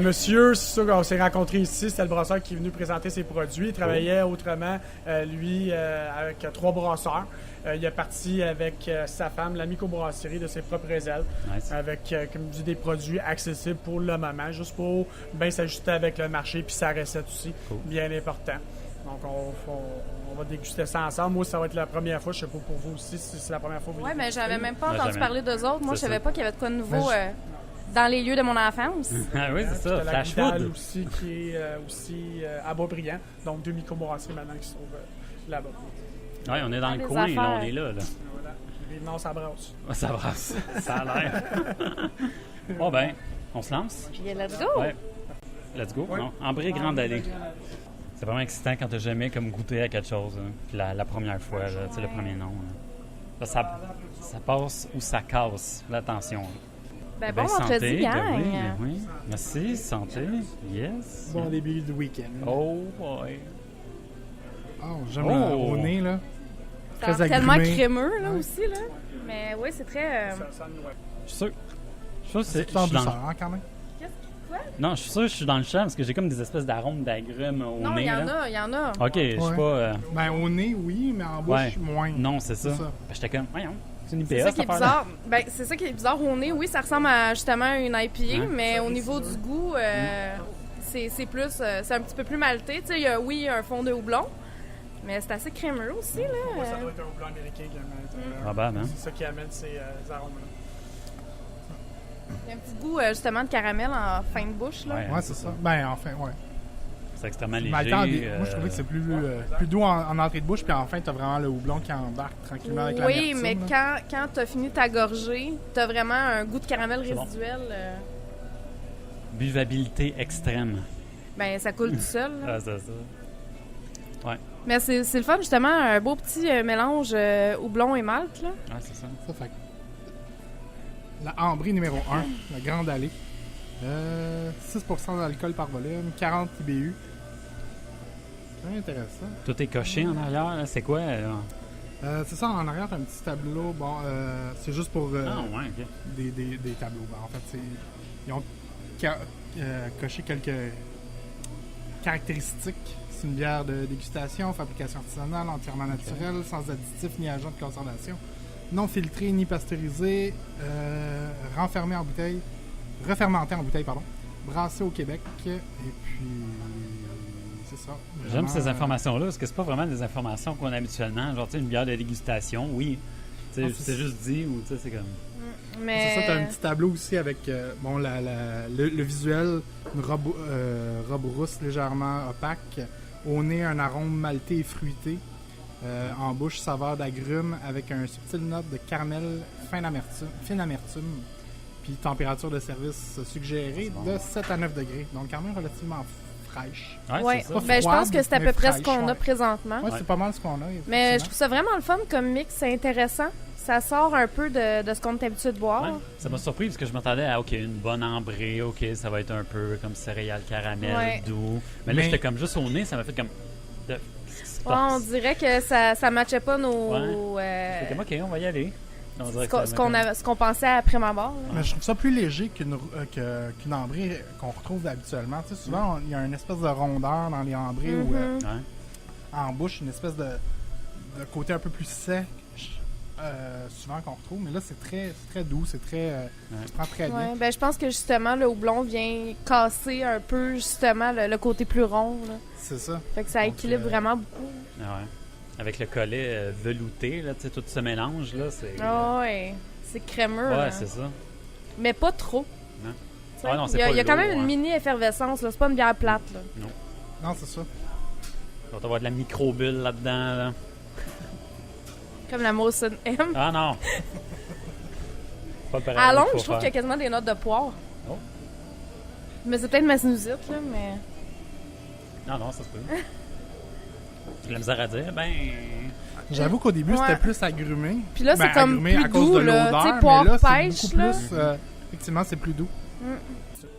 Monsieur, c'est sûr qu'on s'est rencontrés ici. C'était le brasseur qui est venu présenter ses produits. Il travaillait autrement, lui, avec 3 brasseurs. Il est parti avec sa femme, la microbrasserie de ses propres ailes, avec, comme je dis, des produits accessibles pour le moment, juste pour bien s'ajuster avec le marché, puis sa recette aussi, bien important. Donc, on va déguster ça ensemble. Moi, ça va être la première fois. Je ne sais pas pour vous aussi si c'est la première fois que vous mais j'avais même pas entendu parler d'eux autres. Moi, je savais pas qu'il y avait de quoi de nouveau dans les lieux de mon enfance. Ah oui, c'est ça. Flash Food aussi, qui est aussi à Boisbriand. Donc, 2 microbrasseries maintenant qui se trouvent là-bas. Oui, on est dans le coin, là, on est là. Voilà. Non, ça brasse. Ça brasse. Ça a l'air. Bon, ben, on se lance? Let's go! Ouais. Let's go. Ouais. Ambré Grande Allée. C'est vraiment excitant quand tu n'as jamais comme goûté à quelque chose. Hein. Puis la première fois, tu sais, le premier nom. Là, ça passe ou ça casse. L'attention. Ben bon santé, vendredi, gang! ben oui, ben oui. Merci, santé. Yes. Bon début de week-end. Oh boy. Oh, j'aime Oh. au nez, là. Ça a Très tellement agrumé. crémeux, là, Ouais. aussi, là. Mais oui, c'est très... Je suis sûr. Je suis sûr que C'est je tout en suis dans douceur, hein, quand même. Non, je suis sûr que je suis dans le champ parce que j'ai comme des espèces d'arômes d'agrumes au Non, nez. il y en là. a, il y en a. Ok, je suis Ouais. pas. Ben, au nez, oui, mais en bouche, Ouais. moins. Non, c'est ça. C'est ça. Ben, j'étais comme, voyons, c'est une IPA. C'est ça qui est cette affaire-là. bizarre. Ben, c'est ça qui est bizarre au nez. Oui, ça ressemble à justement une IPA, Ouais. mais au niveau du goût, c'est plus, c'est un petit peu plus maltais. Tu sais, il y a, oui, il y a un fond de houblon, mais c'est assez crémeux aussi, là. Moi, ça doit être un houblon américain qui amène. Probable, hein? C'est ça qui amène ces arômes-là. Il y a un petit goût, justement, de caramel en fin de bouche, là. Ouais. Ouais, c'est ça. Ben, enfin, ouais. C'est extrêmement léger. Mais attends, moi, je trouvais que c'est plus doux en entrée de bouche, puis enfin, t'as vraiment le houblon qui embarque tranquillement avec la Oui, mais quand t'as fini ta gorgée, t'as vraiment un goût de caramel C'est bon. résiduel. Buvabilité extrême. Ben, ça coule tout seul, là. Ah, c'est ça. Mais c'est le fun, justement, un beau petit mélange houblon et malt, là. Ah, c'est ça. Ça fait que la Ambry numéro 1, la Grande Allée. 6% d'alcool par volume, 40 IBU. C'est intéressant. Tout est coché en arrière, là. C'est quoi? C'est ça, en arrière, t'as un petit tableau. Bon, c'est juste pour Ah, ouais, ok. des tableaux. Ben, en fait, ils ont coché quelques caractéristiques. C'est une bière de dégustation, fabrication artisanale, entièrement naturelle, sans additifs ni agents de conservation, non filtrée ni pasteurisée, refermentée en bouteille, brassée au Québec, et puis c'est ça. J'aime Vraiment, ces informations-là parce que c'est pas vraiment des informations qu'on a habituellement. Genre, tu sais, une bière de dégustation, oui. Tu sais, Non, c'est c'est juste dit ou tu sais, c'est comme. Mais... C'est ça, t'as un petit tableau aussi avec bon, le visuel, une robe rousse légèrement opaque, au nez un arôme maltais et fruité, en bouche saveur d'agrumes avec un subtil note de caramel fine amertume, puis température de service suggérée C'est bon. de 7 à 9 degrés, donc quand même relativement fraîche. Ouais. c'est ça. Ben, je pense que c'est à mais peu près ce fraîche, qu'on a ouais. présentement. Ouais, Ouais. c'est pas mal ce qu'on a. Mais je effectivement. trouve ça vraiment le fun comme mix, c'est intéressant. Ça sort un peu de ce qu'on est habitué de boire. Ouais, ça m'a surpris parce que je m'attendais à OK, une bonne ambrée, OK, ça va être un peu comme céréales caramel Ouais. doux. Mais là, Mais- j'étais comme juste au nez, ça m'a fait comme. Qu'est-ce qui se Ouais, on passe? dirait que ça matchait pas nos. J'étais comme OK, on va y aller. On dirait que ça ce qu'on pensait après ma mort. là. Mais je trouve ça plus léger qu'une ambrée qu'on retrouve habituellement. Tu sais, souvent, il y a une espèce de rondeur dans les ambrées ou Mhm. Ouais. en bouche, une espèce de côté un peu plus sec, souvent qu'on retrouve. Mais là, c'est très doux, c'est très. Ça se prend très bien. Ouais, ben, je pense que justement, le houblon vient casser un peu justement le côté plus rond. Là. C'est ça. Fait que ça Donc, équilibre vraiment beaucoup. Ah ouais. Avec le collet velouté, là, tu sais, tout ce mélange, là, c'est. Ah ouais, c'est crémeux. Ouais, là. c'est ça. Mais pas trop. Non. Tu sais, Ah non, c'est il y a, pas il y a quand lourd, même une hein. mini effervescence. Là. C'est pas une bière plate. Là. Non, c'est ça. On va avoir de la microbulle là-dedans, là. Comme la Molson M. Ah non! Pas le À parallèle longue, qu'il faut je trouve qu'il y a faire. quasiment des notes de poire. Oh. Mais c'est peut-être ma sinusite, là, mais... Non, ça se peut. J'ai de la misère à dire, ben. J'avoue qu'au début, Ouais. c'était plus agrumé. Puis là, c'est comme agrumé plus à cause doux, de là. l'odeur, Tu sais, mais poire là, c'est pêche, beaucoup là. plus. Effectivement, c'est plus doux.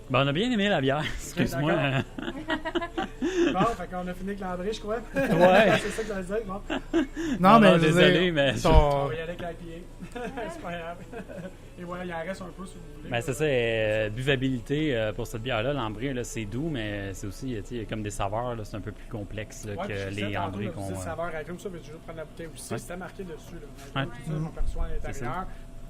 Ben, on a bien aimé la bière, excuse-moi. D'accord. Bon, fait qu'on a fini avec l'André, je crois. Ouais. C'est ça que j'allais dire, bon. Non, mais je veux désolé, dire, mais. On va y aller avec l'IPA. C'est pas grave. Et voilà, il en reste un peu si vous voulez. Ben, c'est ça, buvabilité pour cette bière-là, l'ambrée, là, c'est doux, mais c'est aussi, tu sais, il y a comme des saveurs, là, c'est un peu plus complexe là, Ouais, puis que je les disais tantôt, ambrées là, qu'on. vous dites saveur agrume, ça veut toujours prendre la bouteille aussi. Ouais. C'était marqué dessus. Ouais. Là. Tout ça, on perçoit à C'est l'intérieur.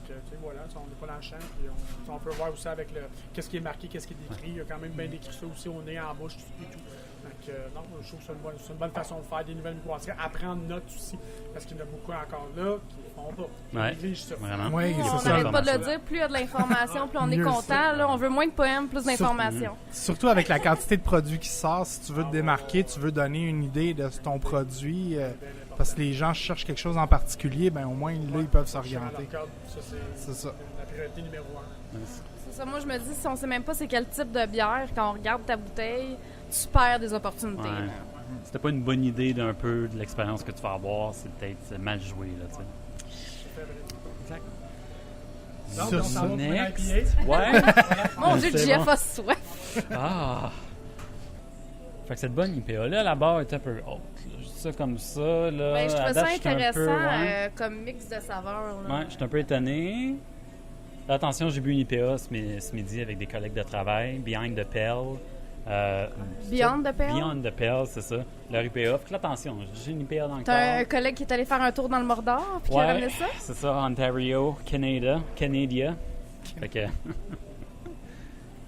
Que, tu sais, voilà, on n'est pas dans le champ. Puis on peut voir aussi avec qu'est-ce qui est marqué, qu'est-ce qui est décrit. Il y a quand même bien décrit ça aussi au nez, en bouche, tout et tout. Donc, non, je trouve que c'est une bonne façon de faire des nouvelles microbrasseries. À prendre note aussi, parce qu'il y en a beaucoup encore là qui ne font pas. Qui Ouais. négligent ça. Vraiment. Oui, Il y a c'est On beaucoup ça. n'arrête pas de le d'informations. dire, plus il y a de l'information, plus on est Mieux content. c'est. Là, on veut moins de poèmes, plus d'informations. Surtout avec la quantité de produits qui sort, si tu veux te démarquer, tu veux donner une idée de ton produit, parce que les gens cherchent quelque chose en particulier, ben au moins là ils peuvent s'orienter. Ça, C'est ça. la priorité numéro 1. C'est ça, moi je me dis, si on sait même pas c'est quel type de bière, quand on regarde ta bouteille, tu perds des opportunités. Ouais. là. C'était pas une bonne idée d'un peu de l'expérience que tu vas avoir, c'est peut-être mal joué, là, tu sais. Exact. Donc, Sur on s'en va pour une Next. IPA. Ouais. Mon Dieu, C'est Jeff bon. a soif. Ah! Fait que cette bonne IPA-là, la barre est un peu haute. Là. Juste ça comme ça, là. Ben, je À trouve date, ça j'étais un intéressant peu, ouais. comme mix de saveurs. Là. Ouais, je suis un peu étonné. Là, attention, j'ai bu une IPA ce midi avec des collègues de travail. Behind the Pale. Beyond the Pale? Beyond the Pale, c'est ça. Leur IPA. Fait que là, attention, j'ai une IPA dans le T'as un corps. collègue qui est allé faire un tour dans le Mordor puis qui a Ouais, ramené ça? c'est ça, Ontario, Canada. Fait que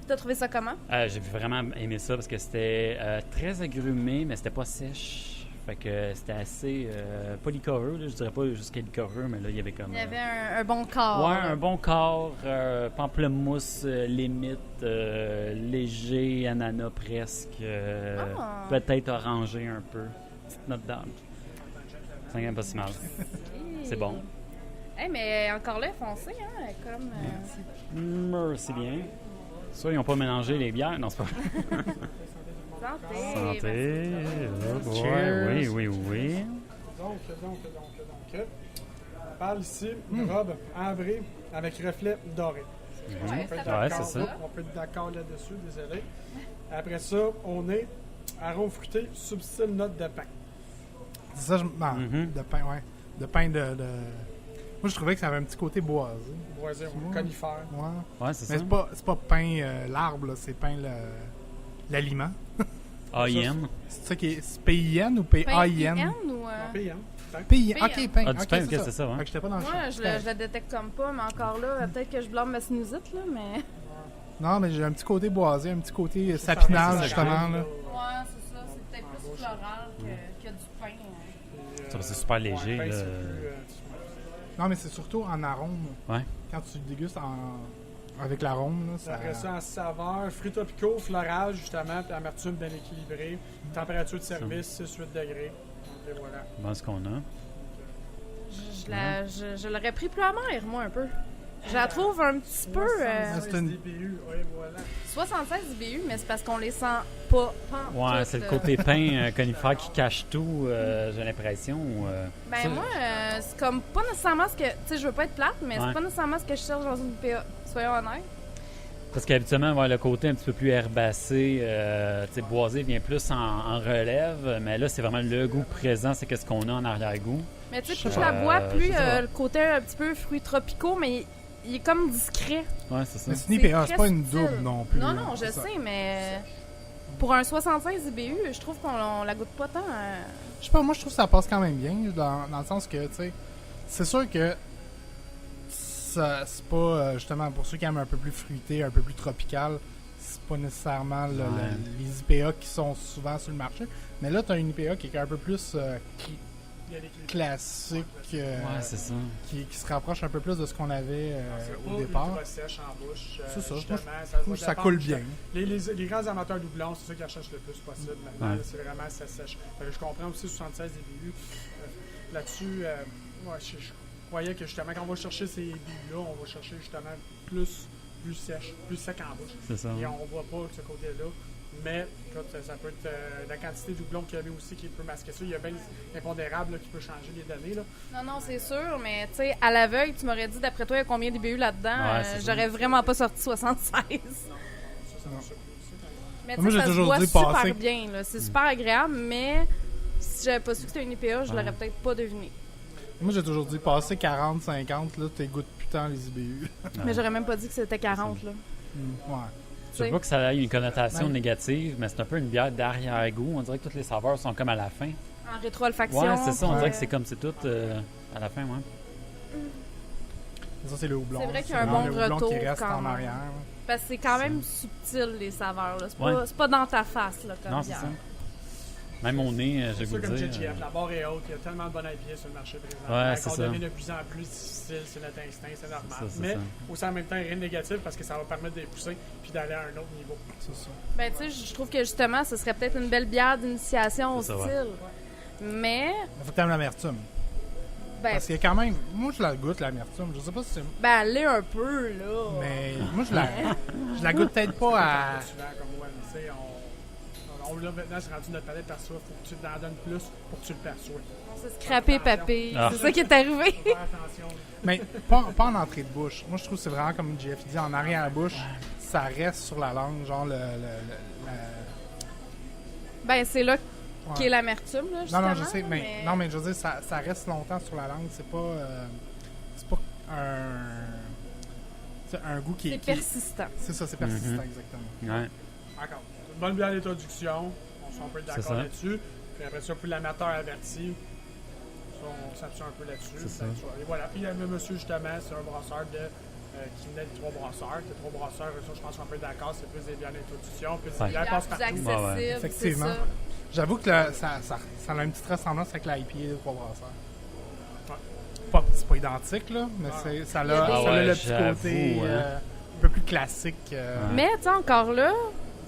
T'as trouvé ça comment? j'ai vraiment aimé ça parce que c'était très agrumé, mais c'était pas sèche. Fait que c'était assez pas liquoreux, là, je dirais pas jusqu'à liquoreux, mais là il y avait comme Il y avait un bon corps. ouais, là. un bon corps, pamplemousse limite, léger, ananas presque, peut-être orangé un peu. Petite note d'âge. Ça gagne pas si mal. C'est bon. Hey, mais encore là, foncé, hein? Comme. Merci bien. Ça, ils n'ont pas mélangé les bières. Non, c'est pas vrai. Santé. Santé. Oh boy. Cheers. Oui. Donc. On parle ici de robe ambrée avec reflet doré. Ouais, On peut être ça d'accord, Ouais, c'est ça. on peut être d'accord là-dessus, désolé. Après ça, on est arôme fruité, subtile note de pain. C'est ça, Mhm. de pain, ouais. De pain de... Moi, je trouvais que ça avait un petit côté boisé. Boisé, Ouais. conifère. Ouais. Ouais, c'est Mais ça. c'est pas pain l'arbre, là, c'est pain l'aliment. AIM. C'est ça qui est... C'est PIN ou PAIN? PIN ou. Pain, pain. PIN. Pain. Ok, pain. Ah, du Ok, pain, ok, c'est ça, ouais. Fait que j'étais pas dans le Moi, champ. je la détecte comme pas, mais encore là, peut-être que je blâme ma sinusite, là, mais. Non, mais j'ai un petit côté boisé, un petit côté Ça sapinal, fait justement, ça, là. Ouais, c'est ça. C'est peut-être plus floral que du pain. Ça, c'est super léger, pain, là. c'est plus, Non, mais c'est surtout en arôme. Ouais. Quand tu le dégustes avec l'arôme, là, ça... Après ça, en saveur, fruits tropicaux, floral, justement, puis amertume bien équilibrée. Température de service, 6-8 degrés. Donc, et voilà. Bon, ce qu'on a. Je l'aurais pris plus amère, moi, un peu. Je la trouve un petit peu. 76 c'est une- DBU, oui, voilà. 76 IBU, mais c'est parce qu'on les sent pas. Ouais, c'est le côté pain conifère qui cache tout, j'ai l'impression. Ben Ça, moi, c'est comme pas nécessairement ce que. Tu sais, je veux pas être plate, mais Ouais. c'est pas nécessairement ce que je cherche dans une PA. Soyons honnêtes. Parce qu'habituellement, ouais, le côté un petit peu plus herbacé, tu sais, boisé vient plus en relève, mais là, c'est vraiment le goût présent, c'est qu'est-ce qu'on a en arrière-goût. Mais tu sais, plus je la bois, je plus sais pas. le côté un petit peu fruits tropicaux, mais il est comme discret. Ouais, c'est ça. Mais c'est une IPA, c'est très pas une subtil. double non plus. Non, là, non, je c'est ça. sais, mais pour un 76 IBU, je trouve qu'on la goûte pas tant. Je sais pas, moi je trouve que ça passe quand même bien, dans le sens que, tu sais, c'est sûr que ça, c'est pas, justement, pour ceux qui aiment un peu plus fruité, un peu plus tropical, c'est pas nécessairement les IPA qui sont souvent sur le marché. Mais là, t'as une IPA qui est un peu plus Il y a l'équilibre. classique, Ouais, c'est ça. qui se rapproche un peu plus de ce qu'on avait C'est au pas départ. ultra sèche en bouche. C'est ça, justement, je trouve que ça dépendre coule du- bien. Les grands amateurs doublons, c'est ça qu'ils recherchent le plus possible maintenant. Ouais. là, c'est vraiment ça sèche. Fait que je comprends aussi 76 DBU. Là-dessus, ouais, je croyais que justement, quand on va chercher ces DBU-là, on va chercher justement plus sèche, plus sec en bouche. C'est ça. Et on voit pas ce côté-là. Mais écoute, ça peut être la quantité de doublons qu'il y avait aussi qui peut masquer ça. Il y a bien l'impondérable là, qui peut changer les données. Là. Non, c'est sûr, mais tu sais, à l'aveugle, tu m'aurais dit, d'après toi, il y a combien d'IBU là-dedans? Ouais, c'est ça. J'aurais vraiment pas sorti 76. Non. Mais Moi, tu sais, j'ai ça se toujours boit dit super passer- bien. Là. C'est super agréable, mais si j'avais pas su que c'était une IPA, je l'aurais peut-être pas deviné. Moi j'ai toujours dit, passer 40-50, là, t'égoutes putain les IBU. Mais j'aurais même pas dit que c'était 40. Là. Ouais. Je veux pas que ça ait une connotation Ouais. négative, mais c'est un peu une bière d'arrière-goût. On dirait que toutes les saveurs sont comme à la fin. En rétro-olfaction. Ouais, c'est ça. On puis, dirait que c'est comme c'est tout à la fin, ouais. Ça, c'est le houblon. C'est vrai qu'il y a un vraiment bon le houblon retour qui reste quand en même. arrière. là. Parce que c'est quand même subtil, les saveurs. Là. C'est, Ouais. pas, c'est pas dans ta face, là, comme Non, c'est bière. ça. Même au nez, j'ai C'est goût sûr de comme dire. JGF, la barre est haute, il y a tellement de bonnes IPA sur le marché présent. Ouais, c'est on ça. devient de plus en plus difficile, c'est notre instinct, c'est normal. C'est ça, c'est Mais ça. aussi en même temps, rien de négatif parce que ça va permettre de les pousser puis d'aller à un autre niveau. C'est ça. Ben, tu sais, je trouve que justement, ce serait peut-être une belle bière d'initiation au C'est style. ça, Mais, Il faut que t'aimes l'amertume. ben, Parce qu'il y a quand même. Moi, je la goûte, l'amertume. Je sais pas si c'est. ben, elle l'est un peu, là. Mais moi, je la goûte peut-être pas à. Souvent, comme moi, tu sais, là, maintenant, c'est rendu notre palais perçoit. Faut que tu t'en donnes plus pour que tu le perçois. On s'est scrappé, papé. Ah. C'est ça qui est arrivé. Faut faire attention. Mais pas en entrée de bouche. Moi, je trouve que c'est vraiment comme Jeff dit, en arrière-bouche, ça reste sur la langue, genre Ben, c'est là Ouais. qu'est l'amertume, là, justement. Non, je sais, mais je veux dire, ça reste longtemps sur la langue. C'est pas un goût qui C'est persistant. C'est ça, c'est persistant, exactement. Ouais. Encore. Une bonne bière d'introduction. On peut être C'est d'accord ça. là-dessus. Puis après ça, pour l'amateur averti, ça, on s'abstient un peu là-dessus. C'est ça. Et voilà. Puis le monsieur, justement, c'est un brasseur qui venait des trois brasseurs. Les trois brasseurs, ça, je pense qu'on peut être d'accord, c'est plus des bières d'introduction, plus des Ouais. bières Plus passe-partout. accessible, Ouais, ouais. Effectivement. c'est ça. J'avoue que ça a une petite ressemblance avec l'IPA des trois brasseurs. Ouais. C'est pas identique, là, mais ça a Il y a des- ça a le petit j'avoue, côté hein. un peu plus classique. Ouais. Mais, tu sais, encore là,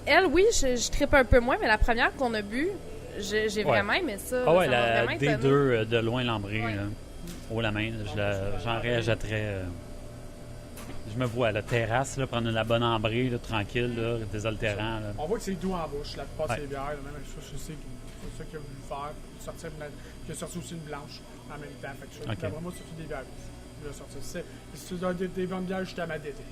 elle, oui, je trippe un peu moins, mais la première qu'on a bu, j'ai Ouais. vraiment aimé ça. Ah ouais, ça m'a la vraiment D2 étonné. de loin Lambré, Ouais. là. Haut la main, j'en réajouterais. Je me vois à la terrasse, là, prendre la bonne ambrée, là, tranquille, là, désaltérant. Là. On voit que c'est doux en bouche, la plupart de Ouais. ces bières. Là, même avec ça, je sais que c'est ça qu'il a voulu faire. Sortir il a sorti aussi une blanche en même temps. Fait que ça, Ok. d'après moi, ça fait des bières. Il a sorti. C'est des bonnes bières justement d'été.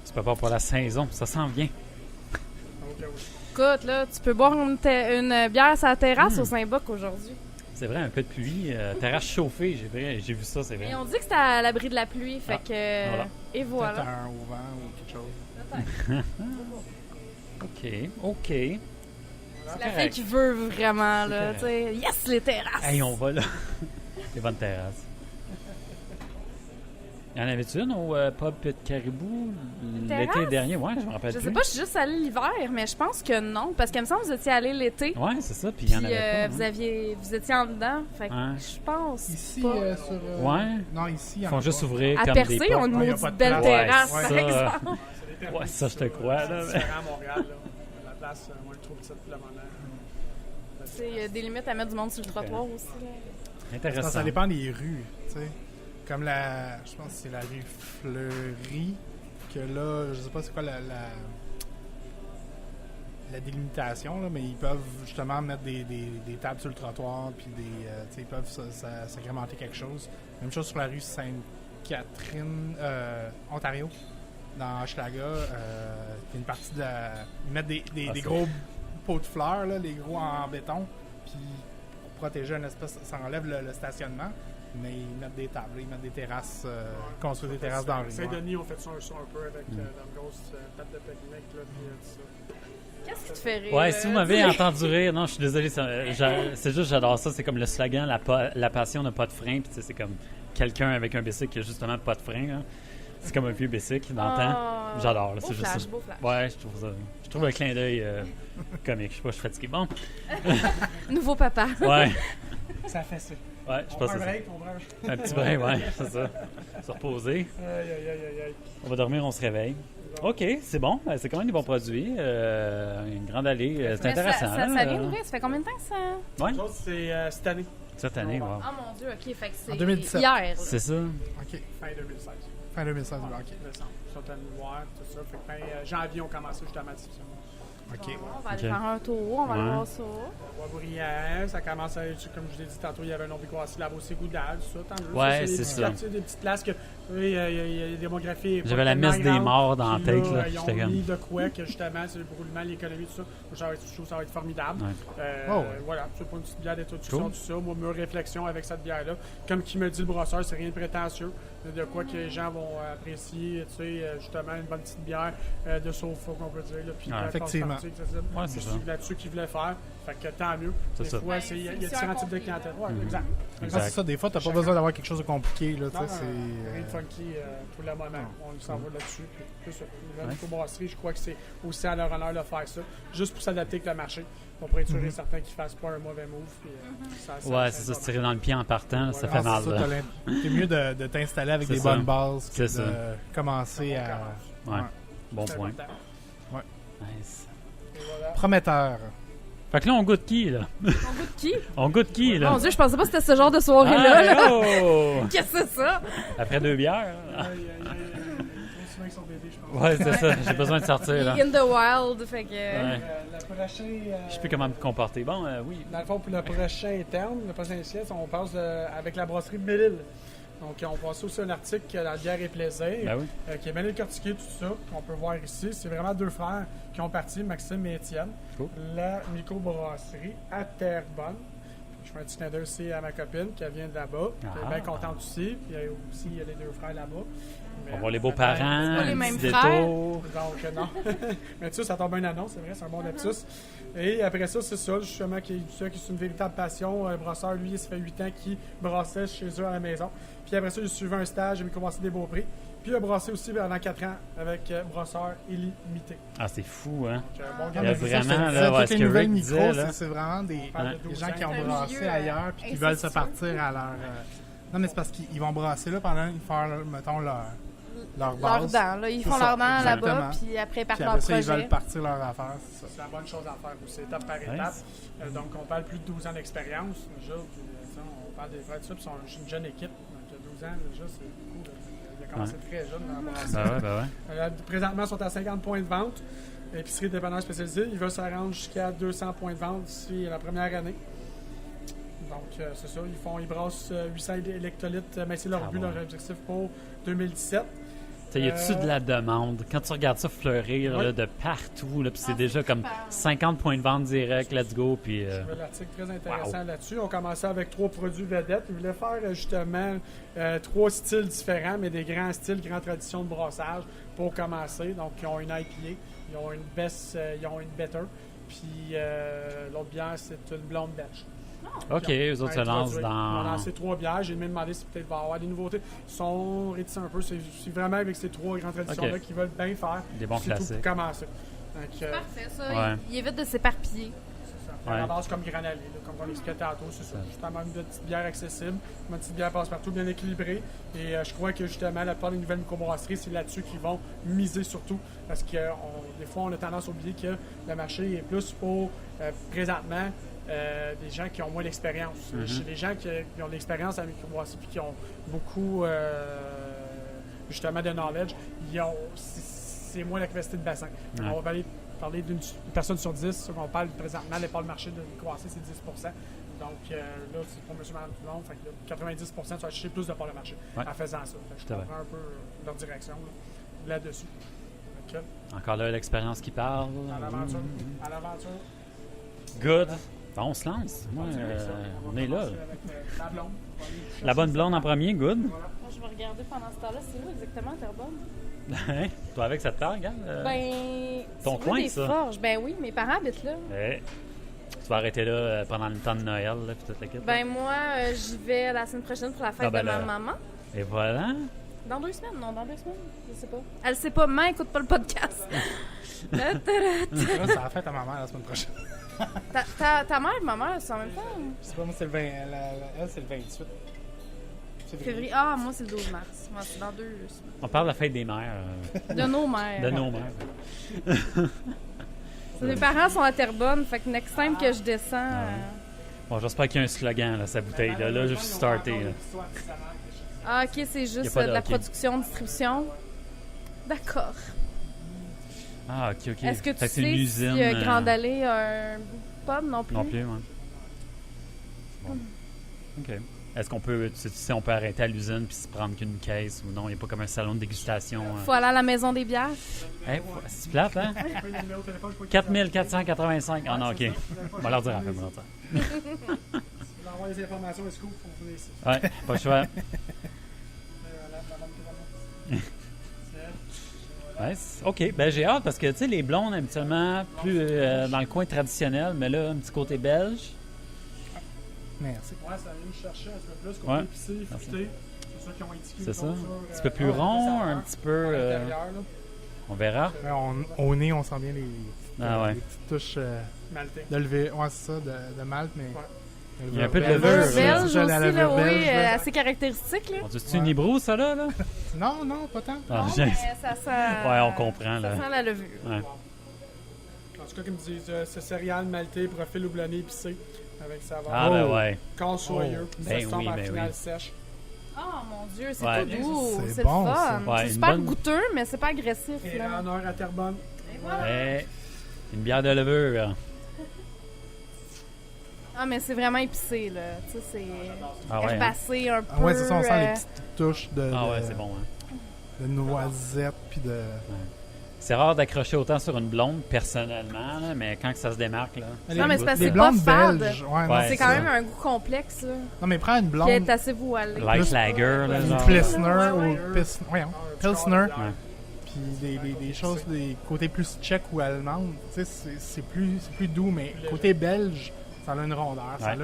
Tu peux pas pour la saison, ça s'en vient. Donc, oui. Écoute, là, tu peux boire une bière sur la terrasse au Saint-Boc aujourd'hui. C'est vrai, un peu de pluie, terrasse chauffée, j'ai vu ça, c'est vrai. Et on dit que c'était à l'abri de la pluie, fait Ah, que... voilà. Et Peut-être voilà. un au vent ou quelque chose. OK. C'est la fille qui veut vraiment, là, tu sais. Yes, les terrasses! Hey, on va là. Les bonnes terrasses. Y en avait-tu une au Pub Pit Caribou l'été terrasse? dernier? Ouais, je me rappelle Je plus. sais pas, je suis juste allée l'hiver, mais je pense que non, parce qu'il me semble que vous étiez allé l'été. Ouais, c'est ça, puis il y en Puis avait pas. vous étiez en dedans, fait que Ouais. je pense Ici, pas. sur. Ouais. Non, ici, il y Ils en font a juste pas. ouvrir À comme Percé, des on a portes. une Ouais, y a maudite pas de belle place. terrasse, Ouais, par ça, exemple. C'est des Ouais, ça, je te crois, là. C'est différent à Montréal. Là. La place, moi, je trouve petite pour le moment. Il y a des limites à mettre du monde sur le trottoir aussi. Là. Je pense que Intéressant. ça dépend des rues, tu sais. Comme je pense que c'est la rue Fleury, que là, je sais pas c'est quoi la délimitation, là, mais ils peuvent justement mettre des tables sur le trottoir, puis tu sais, ils peuvent s'agrémenter quelque chose. Même chose sur la rue Sainte-Catherine, Ontario, dans Hochelaga. Il y a une partie de ils mettent des c'est- gros pots de fleurs, là, les gros en béton, puis pour protéger un espace, ça enlève le stationnement. Mais ils mettent des tables, ils mettent des terrasses, construisent des terrasses dans la rue. Saint-Denis, on fait ça un peu avec la grosse table de pique-nique, là, puis tout ça. Qu'est-ce qui te fait rire? Ouais, si vous m'avez entendu rire, non, je suis désolé, c'est juste j'adore ça, c'est comme le slogan, la passion n'a pas de frein, puis tu sais, c'est comme quelqu'un avec un bicycle qui a justement pas de frein, là. C'est comme un vieux bicycle dans le temps. Ah, J'adore, là, beau c'est juste flash, ça. beau flash. Ouais, je trouve le clin d'œil comique, je sais pas, je suis fatigué. Bon, Nouveau papa. ouais, Ça fait ça. ouais, je On pense prend que un c'est break, on prend ça. Un petit break, ouais, c'est ça. Se reposer. Aïe, aïe, aïe, aïe, aïe. On va dormir, on se réveille. OK, c'est bon. C'est quand même des bons produits. Une grande allée. C'est Mais intéressant. Ça là. vient d'ouvrir, ça fait combien de temps que ça? Ouais, Nous autres, c'est cette année, cette année, wow. Ah mon Dieu, ok, fait que c'est En 2017. hier. là. C'est ça. OK. fin 2016. Fin 2016, OK. Décembre. Ils sont allés nous voir, tout ça. Fait que fin janvier, on commençait justement à distribution. OK. On va aller Ok. faire un tour, on va aller Ouais. voir ça. Boisbriand, ça commence à être, comme je l'ai dit tantôt, il y avait un nom Bécoissi, là-bas, c'est Goudal, tout ça, tant mieux. Ouais, des c'est petits ça. quartiers, des petites places que, oui, il y a la démographie. est pas J'avais la tellement messe des grande. morts dans la Puis tête, là. Ils J'étais ont comme- mis de quoi que justement, c'est le roulement, l'économie, tout ça. Moi, je trouve que ça va être formidable. Ouais. Oh, ouais. Voilà, c'est pas une petite bière d'introduction, Cool. tout ça. Moi, mes réflexions avec cette bière-là, comme qui me dit le brosseur, c'est rien de prétentieux. De quoi que les gens vont apprécier, tu sais, justement, une bonne petite bière de sofa, qu'on peut dire. Là, puis Ah, de effectivement. passe-partout, accessible. Ouais, c'est ça. là-dessus qu'ils voulaient faire. Fait que tant mieux. C'est Des ça. fois, il y a différents types de clientèle. Ouais, Mhm. exact. Ah, Exact. c'est ça, des fois, t'as pas Chacun. besoin d'avoir quelque chose de compliqué, là, tu Non, sais, c'est... rien de funky pour le moment. On s'en va là-dessus. Puis, c'est ça. La Ouais. microbrasserie, je crois que c'est aussi à leur honneur de faire ça, juste pour s'adapter avec le marché. On pourrait être sûr et certain qu'ils ne fassent pas un mauvais move. Puis, Ouais, c'est ça. Se tirer dans le pied en partant, ça Ouais. fait Ah, mal. c'est ça, là. c'est mieux de t'installer avec C'est des ça. bonnes bases que C'est de ça. commencer à... Ouais. Bon C'est point. important. Nice. Et voilà. Prometteur. Fait que là, on goûte qui, là? On goûte qui? On goûte qui, là? Mon Dieu, je pensais pas que c'était ce genre de soirée-là. Ah, là. oh! Qu'est-ce que c'est ça? Après 2 bières. Aïe, aïe, aïe, aïe. souvent avec son bébé, je pense. Ouais, c'est ça. J'ai besoin de sortir, là. In the wild, fait que... Ouais. Le prochain... Je sais plus comment me comporter. Bon, oui. Dans le fond, pour le prochain terme, le prochain siècle, on passe avec la brasserie Mélile. Donc, on passe aussi un article dans Bière et Plaisir, Ben oui. qui est bien décortiqué, tout ça, qu'on peut voir ici. C'est vraiment deux frères qui ont parti, Maxime et Étienne. Cool. La microbrasserie à Terrebonne. Je fais un petit clin d'œil aussi à ma copine qui vient de là-bas, qui est bien contente aussi. Puis il y a les deux frères là-bas. Mais, On voit les beaux-parents, pas les un mêmes petit frères. détour. donc, non. Mais tu sais, ça tombe une annonce, c'est vrai, c'est un bon lapsus. Et après ça, c'est ça, justement, qui est une véritable passion. Un brasseur, lui, ça fait 8 ans qu'il brassait chez eux à la maison. Puis après ça, il a suivi un stage, il a commencé des Beaupré. Puis il a brassé aussi pendant 4 ans avec Brasseur illimité. Ah, c'est fou, hein? Donc, bon Il y a gars, vraiment, là, ouais, toutes ce les que nouvelles Rick micros, disait, là. c'est vraiment des de gens qui ont C'est un brassé milieu, ailleurs puis qui veulent se incestueux. partir à leur... Non, mais c'est parce qu'ils vont brasser là pendant ils font, mettons, leur Leurs base. dents, là. Ils C'est font ça, leurs dents là-bas, exactement. puis après, ils partent Puis leur après ça, ils projet. veulent partir leur affaire, c'est ça. c'est la bonne chose à faire aussi, étape par étape. Donc, on parle plus de 12 ans d'expérience déjà. Puis, ça, on parle des frères de ça, puis ils sont une jeune équipe. Donc, 12 ans déjà, c'est beaucoup. Il a commencé très jeune dans la brasserie. Ben ouais. Présentement, ils sont à 50 points de vente. Épicerie dépanneur spécialisée. Il va se rendre jusqu'à 200 points de vente d'ici la première année. Donc, c'est ça. Ils brassent 800 électrolytres, mais c'est leur but, leur objectif pour 2017. Tu sais, y a-tu de la demande? Quand tu regardes ça fleurir là, de partout, là, puis c'est déjà comme 50 points de vente direct, let's go. Puis, Je trouvais l'article très intéressant là-dessus. On commençait avec 3 produits vedettes. Ils voulaient faire justement 3 styles différents, mais des grands styles, grandes traditions de brassage pour commencer. Donc, ils ont une IPA, ils ont une Best, ils ont une Better, puis l'autre bière, c'est une Blonde Belge. OK, eux autres se lancent Ils ont dans... lancé 3 bières. J'ai même demandé si peut-être il va y avoir des nouveautés. Ils sont réticents un peu. C'est vraiment avec ces 3 grandes traditions-là qu'ils veulent bien faire. Des bons C'est tout classiques. pour commencer. Donc, C'est parfait, ça. Ouais. Il évite de s'éparpiller. à la base comme granulé, là, comme on l'expliquait tantôt, c'est ça. Justement, une petite bière accessible, une petite bière passe-partout, bien équilibrée. Et je crois que justement, la plupart des nouvelles microbrasseries, c'est là-dessus qu'ils vont miser surtout. Parce que des fois, on a tendance à oublier que le marché est plus pour, présentement, des gens qui ont moins d'expérience. Chez les gens qui ont de l'expérience à la microbrasserie puis qui ont beaucoup, justement, de knowledge, c'est moins la capacité de bassin. On va aller parler d'une personne sur 10. On parle présentement, les parts de marché de microbrasserie, c'est 10 Donc là, c'est pour monsieur madame tout le monde. Fait que là, 90 tu vas acheter plus de parts de marché en faisant ça. Fait que je comprends un peu leur direction là-dessus. Donc, encore là, l'expérience qui parle. à l'aventure. À l'aventure. Good. Bon, on se lance. Moi, on est là. Avec, la blonde. La bonne blonde en premier, good. Moi, je vais regarder pendant ce temps-là. C'est où exactement, Terrebonne? Toi, avec cette terre, regarde. ton tu veux coin, des ça. forges? Ben oui, mes parents habitent là. Tu vas arrêter là pendant le temps de Noël, là, puis toute la quête. Ben moi, j'y vais la semaine prochaine pour la fête de ma maman. Et voilà. Dans 2 semaines? Non, dans 2 semaines. Je sais pas. Elle sait pas, maman écoute pas le podcast. Ça va faire ta maman la semaine prochaine. ta mère et ma mère, c'est en même temps? Je sais pas, moi, c'est le 20. Elle, c'est le 28. Février. Ah, moi, c'est le 12 mars. Moi, c'est dans 2 semaines. On parle de la fête des mères. De nos mères. De nos mères. Mes parents sont à Terrebonne, fait que next time que je descends... Bon, j'espère qu'il y a un slogan, là, sa bouteille. Là, je suis starté. Là. Ah, OK, c'est juste de la production, distribution. D'accord. Ah, OK. Est-ce que tu c'est sais une usine, si Grande Allée a un pub non plus? Non plus, oui. Bon. OK. Est-ce qu'on peut, tu sais, on peut arrêter à l'usine puis se prendre qu'une caisse ou non? Il n'y a pas comme un salon de dégustation. Faut aller à la maison des bières. C'est plate, hein? 4485. Ah non, OK. On va leur dire après, mon temps. Vous envoie les informations et scoop pour vous ici. Ouais, pas le choix. Ouais, OK, ben j'ai hâte parce que, tu sais, les blondes, habituellement, plus dans le coin traditionnel, mais là, un petit côté belge. Merci. Ouais, ça vient me chercher un petit peu plus, côté épicé, fruité. C'est ça qu'ils ont indiqué. C'est ça. Un petit peu plus rond, un petit peu... on verra. Au nez, on sent bien les petites touches de levure. Ouais, c'est ça, de malt, mais... Ouais. Il y a un peu de Levure levure. belge aussi, là, oui, belge. assez caractéristique, là. C'est une hibrou, ça, là? Non, pas tant. Ah, Non, mais ça sent... ouais, on comprend, là. Ça sent la levure. Ouais. En tout cas, comme ils disent, c'est céréales maltais, profil houblonné épicé, avec saveur. Ah, ben ouais. Corps soyeux, Ben ça oui, tombe en ben finale oui. sèche. Oh mon Dieu, c'est Ouais. tout doux. C'est C'est bon, le fun. ça. Ouais, C'est une super bonne- goûteux, mais c'est pas agressif. Et Là. en heure à Terrebonne. Et voilà. Ouais. Une bière de levure. Ah, mais c'est vraiment épicé, là. Tu sais, c'est Ah ouais, hein? herbacé un peu. Ah ouais, c'est ça, on sent les euh, petites touches Ah ouais, c'est bon. Hein? de noisettes, puis de... C'est rare d'accrocher autant sur une blonde, personnellement, là, mais quand que ça se démarque, là. Non, mais c'est parce que les c'est pas blondes fade. belges, ouais, non, Ouais, C'est c'est quand ça. même un goût complexe, là, Non, mais prends une qui blonde, est assez voilé. Light Lager, là, une genre. Pilsner Ouais, ou ouais. Voyons, Ah, Pilsner, Ouais. puis des choses, des côtés plus tchèques ou allemandes, tu sais, c'est plus doux, mais côté belge, ça a une rondeur, ça a un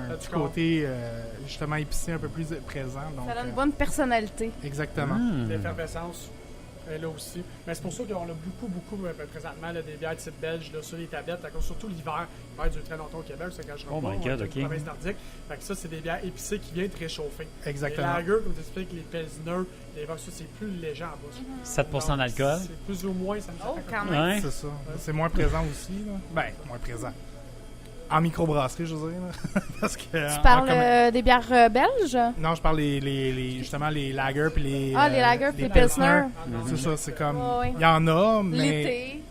Là, petit tu comprends. côté justement épicé un peu plus présent. Donc, Ça a une bonne personnalité. exactement. Hmm. L'effervescence est là aussi. Mais c'est pour ça qu'on a beaucoup présentement là, des bières de type belge là, sur les tablettes. À cause, surtout l'hiver. L'hiver dure très longtemps au Québec, ça cache Oh pas. my on est God, une ok. province nordique. Fait que ça, c'est des bières épicées qui viennent te réchauffer. Exactement. Les lagers, comme tu expliques, les pilsner, les vox, ça, c'est plus léger en bouche. 7% d'alcool. C'est plus ou moins, ça me Oh, fait quand comme- même. Ouais. C'est ça. C'est moins présent aussi. Là. Ben, moins présent. En microbrasserie, je veux dire. Là. Parce que, Tu parles des bières belges? Non, je parle justement les lagers puis les. Ah, les lagers puis les pilsner. C'est ça, c'est comme. Ouais, ouais. Il y en a, mais. L'été,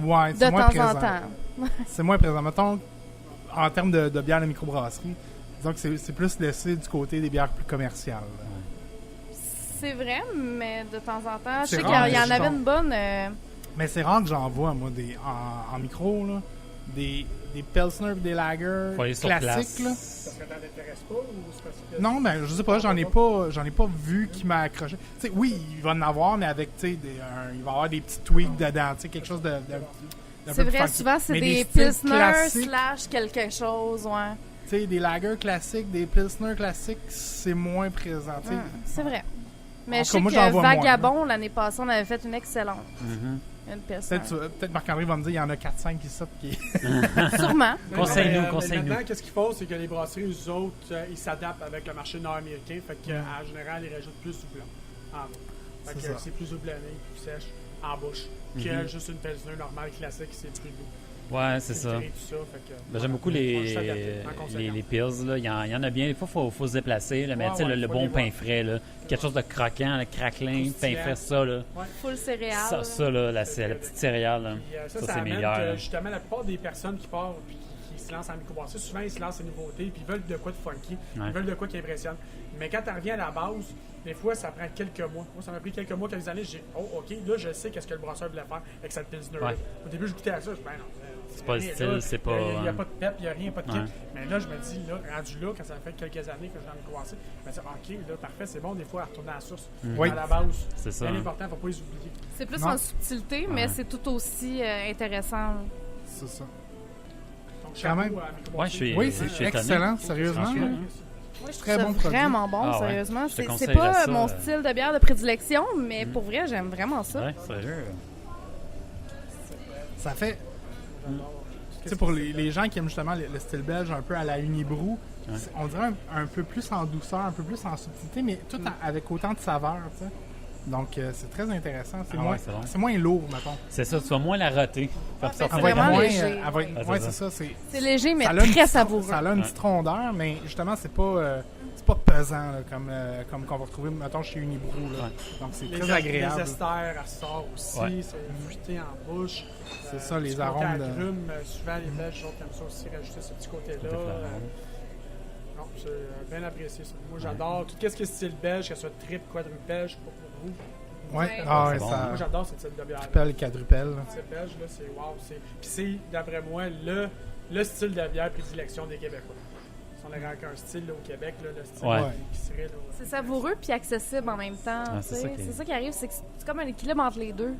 Ouais, de c'est moins temps présent. en temps. C'est moins présent. Mettons, en termes de bières de microbrasserie, disons que c'est plus laissé du côté des bières plus commerciales. là. C'est vrai, mais de temps en temps, je C'est sais rare, qu'il y en mais avait je une bonne. Mais c'est rare que j'en vois, moi, en micro, là, des Pilsner et des lagers Faut aller sur classiques. place. Là. Parce que ça t'intéresse pas ou c'est parce que. Non, ben, je sais pas, j'en ai pas vu qui m'a accroché. Tu sais, oui, il va en avoir, mais avec, tu sais, il va y avoir des petits tweaks dedans, tu sais, quelque chose d'un C'est peu plus vrai, funky. souvent, c'est Mais des styles pilsner classiques, slash quelque chose, ouais. tu sais, des lagers classiques, des Pilsner classiques, c'est moins présent, tu sais. C'est vrai. Mais En je tout cas, sais moi, j'en que vois moins, Vagabond, l'année passée, on avait fait une excellente. Mhm. Une pilsner. Peut-être Marc-André va me dire il y en a 4-5 qui sortent qui. Sûrement. Conseille-nous, Mais conseille-nous. maintenant, qu'est-ce qu'il faut, c'est que les brasseries, eux autres, ils s'adaptent avec le marché nord-américain. Fait qu'en général, ils rajoutent plus de blanc en bas. Fait C'est que ça. c'est plus houblonné, plus sèche en bouche. Que juste une pilsner normale, classique, c'est plus doux. Ouais, c'est ça. Filtré, tout ça. Fait que, Ben, j'aime beaucoup faut juste s'adapter, en conséquence. les pills. Là. Il y en a bien. Des fois, il faut se déplacer. Là, mais Ouais, tu sais, ouais, le faut bon les pain voir. frais. Là. Quelque chose de croquant, le craquelin, pain Croustillant. frais, ça. Là. Full céréales. Ça là, c'est la petite céréale. Là. Puis, Ça, ça c'est amène meilleur, que, là. justement, la plupart des personnes qui partent puis qui se lancent en microbrasserie, souvent ils se lancent en nouveautés puis ils veulent de quoi de funky, Ouais. ils veulent de quoi qui impressionne. Mais quand tu reviens à la base, des fois ça prend quelques mois. Moi, ça m'a pris quelques mois, quelques années. J'ai oh ok, là je sais qu'est-ce que le brasseur voulait faire avec cette pilsner. Ouais. Au début, je goûtais à ça, je dis ben non. C'est pas le rien, style, là. c'est pas, Il n'y a hein. pas de pep, il n'y a rien, pas de kick. Ouais. Mais là, je me dis, là, rendu là, quand ça fait quelques années que je suis en microbrasserie, je me dis, ok, là, parfait, c'est bon, des fois, à retourner à la source, Oui. à la base. C'est ça. Bien hein. important, il ne faut pas les oublier. C'est plus Non. en subtilité, mais Ouais. c'est tout aussi intéressant. C'est ça. Donc, Quand même. chapeau à la microbrasserie. Ouais, je suis- Oui, je c'est suis étonné. excellent, sérieusement. Franchement, là. Moi, je Très trouve bon ça produit. vraiment bon, Ah ouais. sérieusement. Je te C'est conseillerais pas ça, mon style de bière de prédilection, mais pour vrai, j'aime vraiment ça. Ouais, sérieux. Ça fait. Tu sais, pour les gens qui aiment justement le style belge un peu à la Unibrew, on dirait un peu plus en douceur, un peu plus en subtilité, mais tout avec autant de saveur, tu sais. Donc, c'est très intéressant. C'est Ah moins, ouais, c'est bon. c'est moins lourd, mettons. C'est ça, tu vas moins la roter. Faire ben, sortir c'est Elle va être vraiment moins. léger. Elle va être- Ouais, ouais, c'est c'est ça. ça. C'est léger, mais ça a une très petite- savoureux. Ça a une petite rondeur, mais justement, c'est pas pesant là, comme qu'on va retrouver, mettons, chez Unibrew. Là. Ouais. Donc, c'est Les très agréable. Les esters, elle sort aussi, Ouais. c'est fruité en bouche. C'est ça, les petit côté arômes de- agrumes, souvent les Belges sont comme ça aussi, rajouter ce petit côté-là. Côté flamand. Non, c'est bien apprécié ça. Moi j'adore tout ce qui est style belge, que ce soit triple, quadrupel, je sais pas pour vous. Ouais, Ouais. ah, ouais, C'est bon, ça. Moi j'adore ce type de bière. Tripel, quadrupel. là. C'est belge, là, c'est wow. Puis c'est, d'après moi, le style de bière prédilection des Québécois. Si on a avec un style là, au Québec, là, le style Ouais. qui serait là. C'est savoureux puis accessible en même temps. Ah, tu c'est sais. ça qui est- C'est ça qui arrive, c'est que c'est comme un équilibre entre les deux.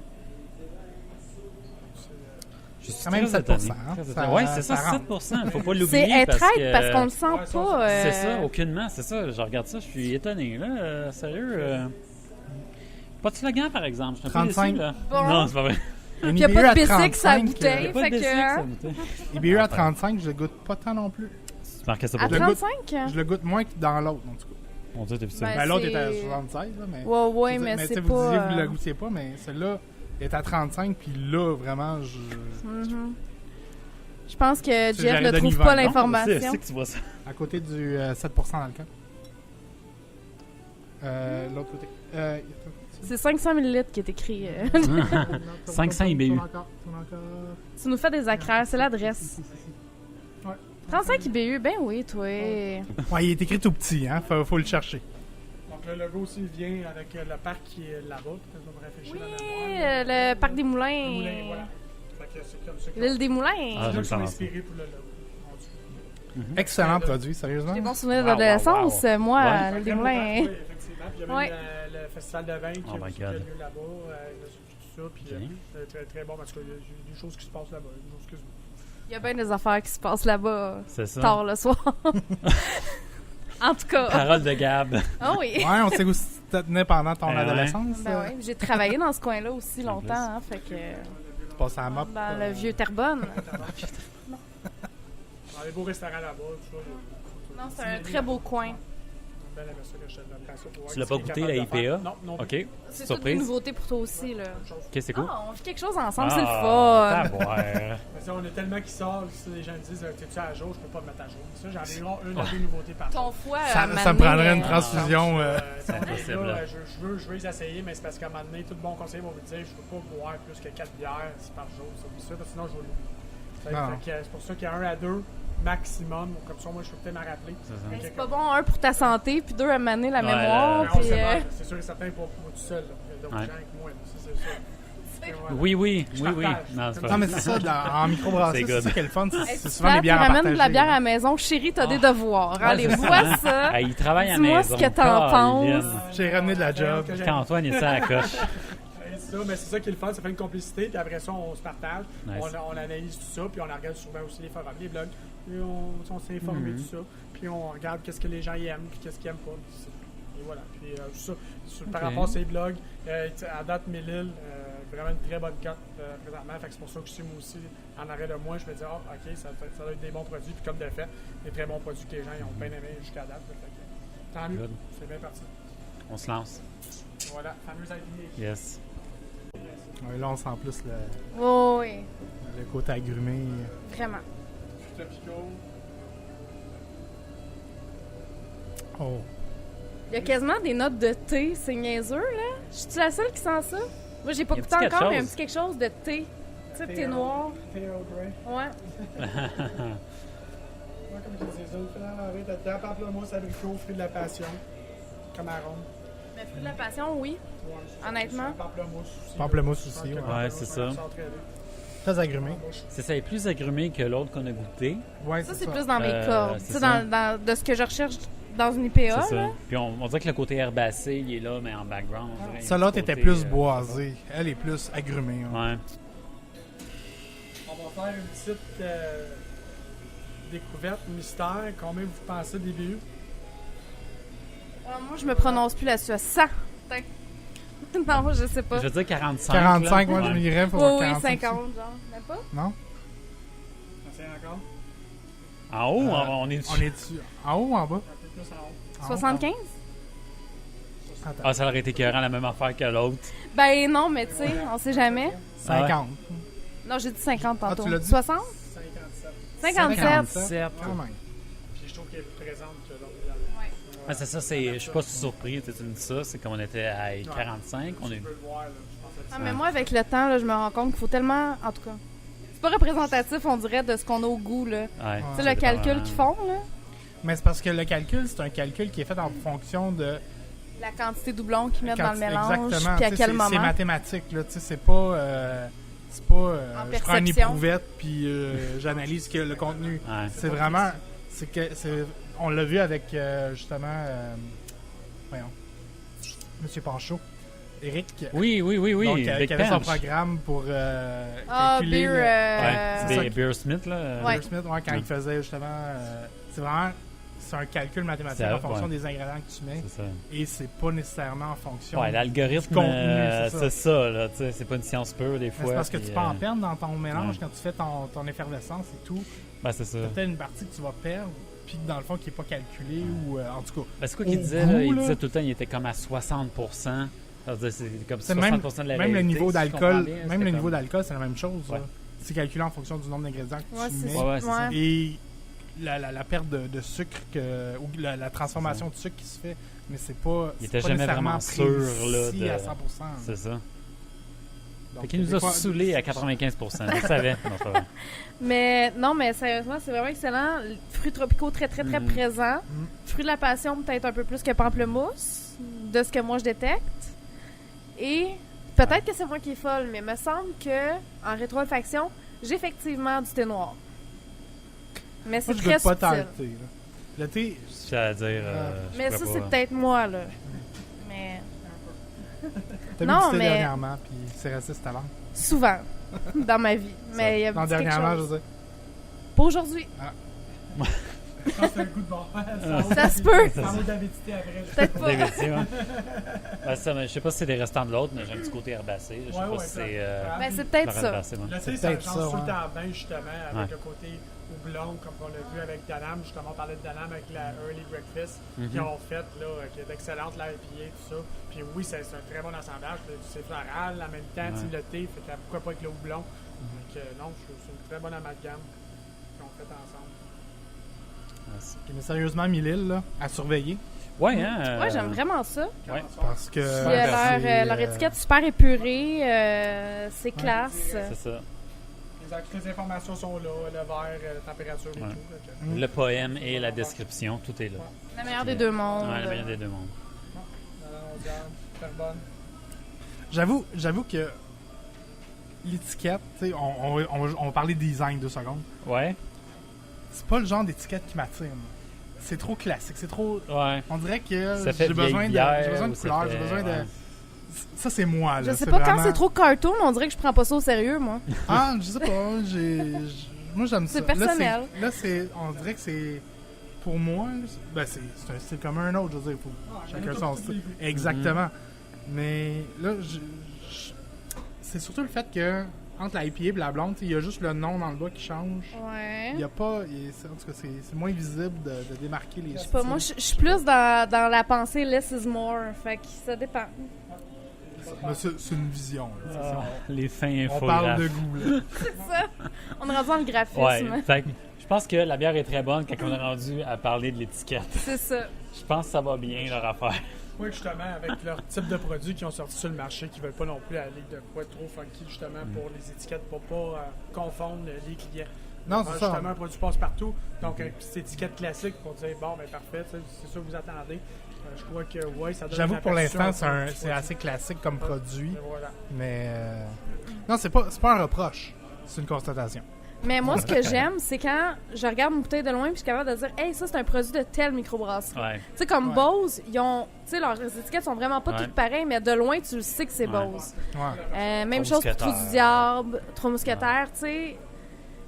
Je suis Quand même très 7%, étonné. hein. Très Ça- étonné. Ouais, c'est ça, ça rentre. 7%. Faut pas C'est l'oublier. être parce que... parce qu'on le sent Ouais, ça, pas. C'est ça, aucunement, c'est ça. Je regarde ça, je suis étonné. Là, sérieux. Pas de slogan, par exemple. Je suis un peu 35. déçu, là. Bon. Non, c'est pas vrai. Une Puis y a IBU pas de à basic sur la 35, bouteille. Il y a pas Fait de que, basic, hein. ça, bouteille. IBU à 35, je le goûte pas tant non plus. Tu marquais ça À pour le toi? goût- 35? Je le goûte moins que dans l'autre, en tout cas. Mon Dieu, t'as vu ça? Ben, Ben, l'autre c'est- était à 76, là, mais... Ouais, mais tu sais, c'est vous disiez que vous pas... le goûtiez pas, mais celle-là est à 35, puis là, vraiment, Mhm. Je pense que C'est Jeff ne Jared trouve Oliver, pas non? C'est l'information. que tu vois ça. à côté du 7% d'alcool. L'autre côté. C'est 500 ml qui est écrit. 500 IBU. Tourne encore. Tu nous fais des acraires, c'est l'adresse. Ouais. 35 IBU, ben oui, toi. Ouais, il est écrit tout petit, hein. Faut le chercher. Donc le logo aussi vient avec le parc qui est là-bas. Peut-être qu'on me rafraîchir Oui, la mémoire. le parc des Moulins. Les moulins, voilà. Fait que c'est comme ça. L'île des Moulins. Ah, C'est là j'aime que ça. sont inspirés pour le logo. Excellent produit, sérieusement. Des bons souvenirs Wow, d'adolescence, wow, wow. moi, Ouais. l'île des Vraiment, Moulins. oui, effectivement. Puis il y a Ouais. même le festival de vin qui Oh my a God. lieu là-bas. Tout ça. Puis Ok. très, très bon parce qu'il y a des choses qui se passent là-bas. Des choses que- Il y a bien des affaires qui se passent là-bas C'est ça. tard le soir. En tout cas. Parole de Gab. Ah oui. Ouais, on sait où tu te tenais pendant ton Ouais. adolescence. Ben oui, j'ai travaillé dans ce coin-là aussi En longtemps, hein, fait que Tu passes à la mop. dans le vieux Terrebonne. Dans les beaux restaurants là-bas, tout ça. Non, c'est un très beau coin. Ben, aimé ça que je te donne ça pour voir Tu l'as ce pas qu'il est goûté, capable la de faire. IPA? Non, non. OK. C'est toutes des Surprise. nouveautés pour toi aussi, là. OK, c'est cool. Ah, on fait quelque chose ensemble, c'est le fun. Taboire. Mais ça, on est tellement qui sort, si les gens disent t'es-tu à jour, je peux pas me mettre à jour. Ça, j'en ai une ou deux nouveautés par Ton jour. foie, Ça à me m'amener, prendrait une transfusion. C'est impossible, là. Je veux les essayer, mais c'est parce qu'à un moment donné, tout bon conseiller va vous dire je peux pas boire plus que 4 bières par jour. Ça, parce que sinon, je vais l'oublier. Non. C'est pour ça qu'il y a 1 à 2 maximum. Comme ça, moi, je peux peut-être m'en rappeler. C'est ça. Mais c'est pas bon, un, pour ta santé, puis deux, à m'amener la Ouais, mémoire. Mais on Puis, sait pas, c'est sûr et certain pour moi tout seul. Il y a d'autres Ouais. gens avec moi. Ça, c'est sûr. Et voilà. Oui. Je Non, partage. c'est pas Non, mais c'est ça, en microbrasserie, C'est c'est good. ça qui est le fun. hey, C'est tu souvent les bières à ramènes de la partager. bière à la maison. Chérie, t'as des devoirs. Ouais, Allez, c'est vois ça. Ah, il travaille à la Dis-moi maison. ce que t'en Colin. penses. J'ai ramené de la job. Que j'aime. Quand Antoine est ça à la coche. C'est ça, mais c'est ça qui est le fun, ça fait une complicité, puis après ça, on se partage, Nice. on analyse tout ça, puis on regarde souvent aussi les forums, les blogs, et on s'est informé Mhm. tout ça, puis on regarde qu'est-ce que les gens y aiment, puis qu'est-ce qu'ils aiment pas. Et voilà, puis ça, par Ok. rapport à ces blogs, à date, Mélile, vraiment une très bonne cote présentement, fait que c'est pour ça que je suis moi aussi, en arrêt de moi, je vais dire, ok, ça doit être des bons produits, puis comme de fait, des très bons produits que les gens ils ont bien aimé jusqu'à date, fait que, tant mieux, Good. c'est bien parti. On se lance. Voilà, fameuse IPA. Yes. Ouais, là, on sent plus Oh, oui, le côté agrumé. vraiment. Tropicaux. Oh. Il y a quasiment des notes de thé, c'est niaiseux, là. Je suis la seule qui sent ça? Moi, j'ai pas Il y a goûté un petit encore, quelque mais un chose. petit quelque chose de thé. Tu sais, thé noir. Thé Earl Grey. Ouais. Ouais, comme je disais, ça, t'as dedans, pamplemousse, abricot, fruit de la passion, comme arôme. Mais fruit de la passion, oui. Ouais, Honnêtement. Pamplemousse aussi. Pamplemousse aussi, Je sens que ouais. pamplemousse, Ouais, c'est ça. sent très bien. Très agrumé. En bouche. C'est ça, il est plus agrumé que l'autre qu'on a goûté. Ouais, Ça, c'est plus dans mes Euh, cordes. c'est Tu sais, ça. de ce que je recherche dans une IPA, C'est ça. là. Puis on dirait que le côté herbacé, il est là, mais en background. on dirait. Ça, Il y a un l'autre petit était côté, plus boisée. Elle est plus agrumée. Ouais. Ouais. On va faire une petite découverte mystère. Combien vous pensez des BU? Moi, je me prononce plus là-dessus. 100. Non, je sais pas. Je veux dire 45. 45, là. moi, je Ouais. m'irais pour Oui, 45. 50, genre. Même pas? Non? C'est encore? En haut, Euh, on est dessus. On est dessus. En haut ou en bas? Un peu plus en haut. En haut? 75? Attends. Ah, ça aurait été écœurant, la même affaire que l'autre. Ben non, mais tu sais, on sait jamais. 50. Non, j'ai dit 50 tantôt. tu l'as dit? 60? 57. 57? Quand même. Puis je trouve qu'elle est plus présente que l'autre. Ah, c'est ça, je suis pas surpris, tu me dis ça, c'est qu'on était à 45, on est... Tu peux le voir, là. Je pense que Ah, mais moi, avec le temps, là, je me rends compte qu'il faut tellement. En tout cas, c'est pas représentatif, on dirait, de ce qu'on a au goût, là. Ouais, Tu sais, le calcul qu'ils font, là. Mais c'est parce que le calcul, c'est un calcul qui est fait en fonction de... La quantité de doublon qu'ils mettent dans le mélange, Exactement. puis à Tu sais, quel c'est moment. mathématique, là. Tu sais, c'est pas... c'est pas je prends une perception. éprouvette puis j'analyse le contenu. Ouais. C'est vraiment... On l'a vu avec, justement... voyons. Monsieur Panchaud. Eric. Oui, Donc, Big qui avait son Punch. programme pour Ah, calculer... Beer. Ouais, c'est ça. c'est Beer Smith, là. Ouais. Will Smith, ouais, quand il faisait justement... c'est vraiment... C'est un calcul mathématique C'est en fonction ouais. des ingrédients que tu mets. C'est ça. Et c'est pas nécessairement en fonction... Ouais, l'algorithme, du contenu, c'est ça, là, tu sais, c'est pas une science pure, des Mais fois. c'est parce que puis, tu peux en perdre dans ton mélange ouais. quand tu fais ton effervescence et tout. Ben, c'est ça. T'as peut-être une partie que tu vas perdre, puis dans le fond qui est pas calculée ou en tout cas. Ben, c'est quoi qu'il Au disait, goût, là? Il là. disait tout le temps, il était comme à 60%. C'est-à-dire, c'est comme 60% C'est même, de la même réalité, le niveau si je comprends d'alcool, bien, même c'était le comme- niveau d'alcool, c'est la même chose. Ouais. là. C'est calculé en fonction du nombre d'ingrédients que Ouais, tu c'est mets. ça. Ouais, c'est ça. Ouais. Et la perte de sucre ou la transformation de sucre qui se fait mais c'est pas. Il c'est était pas jamais nécessairement vraiment sûr, là, précis de- à 100%. C'est ça. Donc, Fait qu'il nous des a fois- saoulés à 95%. Je le savais. Non, c'est pas vrai. Mais non, mais sérieusement, c'est vraiment excellent. Fruits tropicaux très, très, très présents. Fruits de la passion, peut-être un peu plus que pamplemousse, de ce que moi je détecte. Et peut-être que c'est moi qui est folle, mais il me semble que en rétro-olfaction, j'ai effectivement du thé noir. Mais c'est Moi, je très goûte pas tant subtil. le thé. Là. Le thé, J'ai à dire. je Mais pourrais ça, pas- c'est peut-être moi, là. Mais t'as Non, bu du thé mais- dernièrement, puis c'est resté cette langue. souvent dans ma vie. Mais il y a Non, quelque dernièrement, je chose. veux dire. Pas aujourd'hui. Je pense que c'est un coup de bord. Ça se peut. Ça vaut d'avidité après. Peut-être pas. Des métiers, ouais. Ben, ça, mais je sais pas si c'est des restants de l'autre, mais j'ai un petit côté herbacé. Je sais pas si c'est. Ben, c'est peut-être Laurent ça. Herbacé, moi. Le thé, C'est ça peut-être change ça, tout le ouais. temps bien, justement, avec Ouais. le côté houblon, comme on l'a vu avec Danam. Justement, on parlait de Danam avec la Early Breakfast qu'ils ont fait, là, qui est excellente, la IPA, tout ça. Puis oui, c'est un très bon assemblage. C'est floral, en même temps, tu sais, le thé, fait que pourquoi pas avec le houblon. Donc, non, je trouve que c'est une très bonne amalgame qu'on fait ensemble. Mais sérieusement, Mille-Îles, là, à surveiller. Ouais, hein. Ouais, j'aime vraiment ça. Ouais. Parce que. Puis, c'est, leur étiquette super épurée, c'est classe. C'est ça. Toutes les informations sont là, le verre, la température et Ouais. tout. Donc, Le poème et la description, tout est là. La meilleure des deux mondes. Ouais, le meilleur des deux mondes. on regarde, super bonne. J'avoue que l'étiquette, tu sais, on va parler de design 2 secondes. Ouais. C'est pas le genre d'étiquette qui m'attire. moi. C'est trop classique, c'est trop. Ouais. On dirait que Ça fait j'ai besoin vieille de, bière j'ai besoin de ou ça couleurs, fait- j'ai besoin de. ouais. Ça, c'est moi, là. Je sais c'est pas quand vraiment- c'est trop cartoon, on dirait que je prends pas ça au sérieux, moi. Ah, je sais pas. Moi, j'aime ça. C'est personnel. Là, on dirait que c'est. Pour moi, ben, c'est un style comme un autre, je veux dire. Chacun son style. Exactement. Mais là, c'est surtout le fait que, entre la IPA et la blonde, il y a juste le nom dans le bas qui change. Ouais. Il y a pas. En tout cas, c'est moins visible de démarquer les Je sais styles. pas, moi, je suis plus dans la pensée less is more. Fait que ça dépend. Mais c'est une vision. là, c'est ça. Les fins On parle de infographes. goût, là. C'est ça. On est rendu dans le graphisme. Ouais. Fait que je pense que la bière est très bonne quand on est rendu à parler de l'étiquette. C'est ça. Je pense que ça va bien leur affaire. Oui, justement, avec leur type de produits qui ont sorti sur le marché, qui veulent pas non plus aller de quoi trop funky, justement, pour les étiquettes, pour pas confondre les clients. Non, c'est ça. Justement, un produit passe-partout, donc une petite étiquette classique pour dire, bon, ben parfait, c'est ça que vous attendez. Je crois que, ouais, ça donne J'avoue une que pour aperçu l'instant, un peu du c'est produit. assez classique comme produit. Et voilà. Mais. Non, c'est pas un reproche. C'est une constatation. Mais moi, ce que j'aime, c'est quand je regarde une bouteille de loin puis je suis capable de dire, hey, ça, c'est un produit de telle microbrasserie. Ouais. Tu sais, comme Ouais. Bose, ils ont. Tu sais, leurs étiquettes sont vraiment pas Ouais. toutes pareilles, mais de loin, tu le sais que c'est Ouais. Bose. Ouais. Même Trois chose pour Trou Mousquetaires. du Diable, Trois Mousquetaires, tu sais.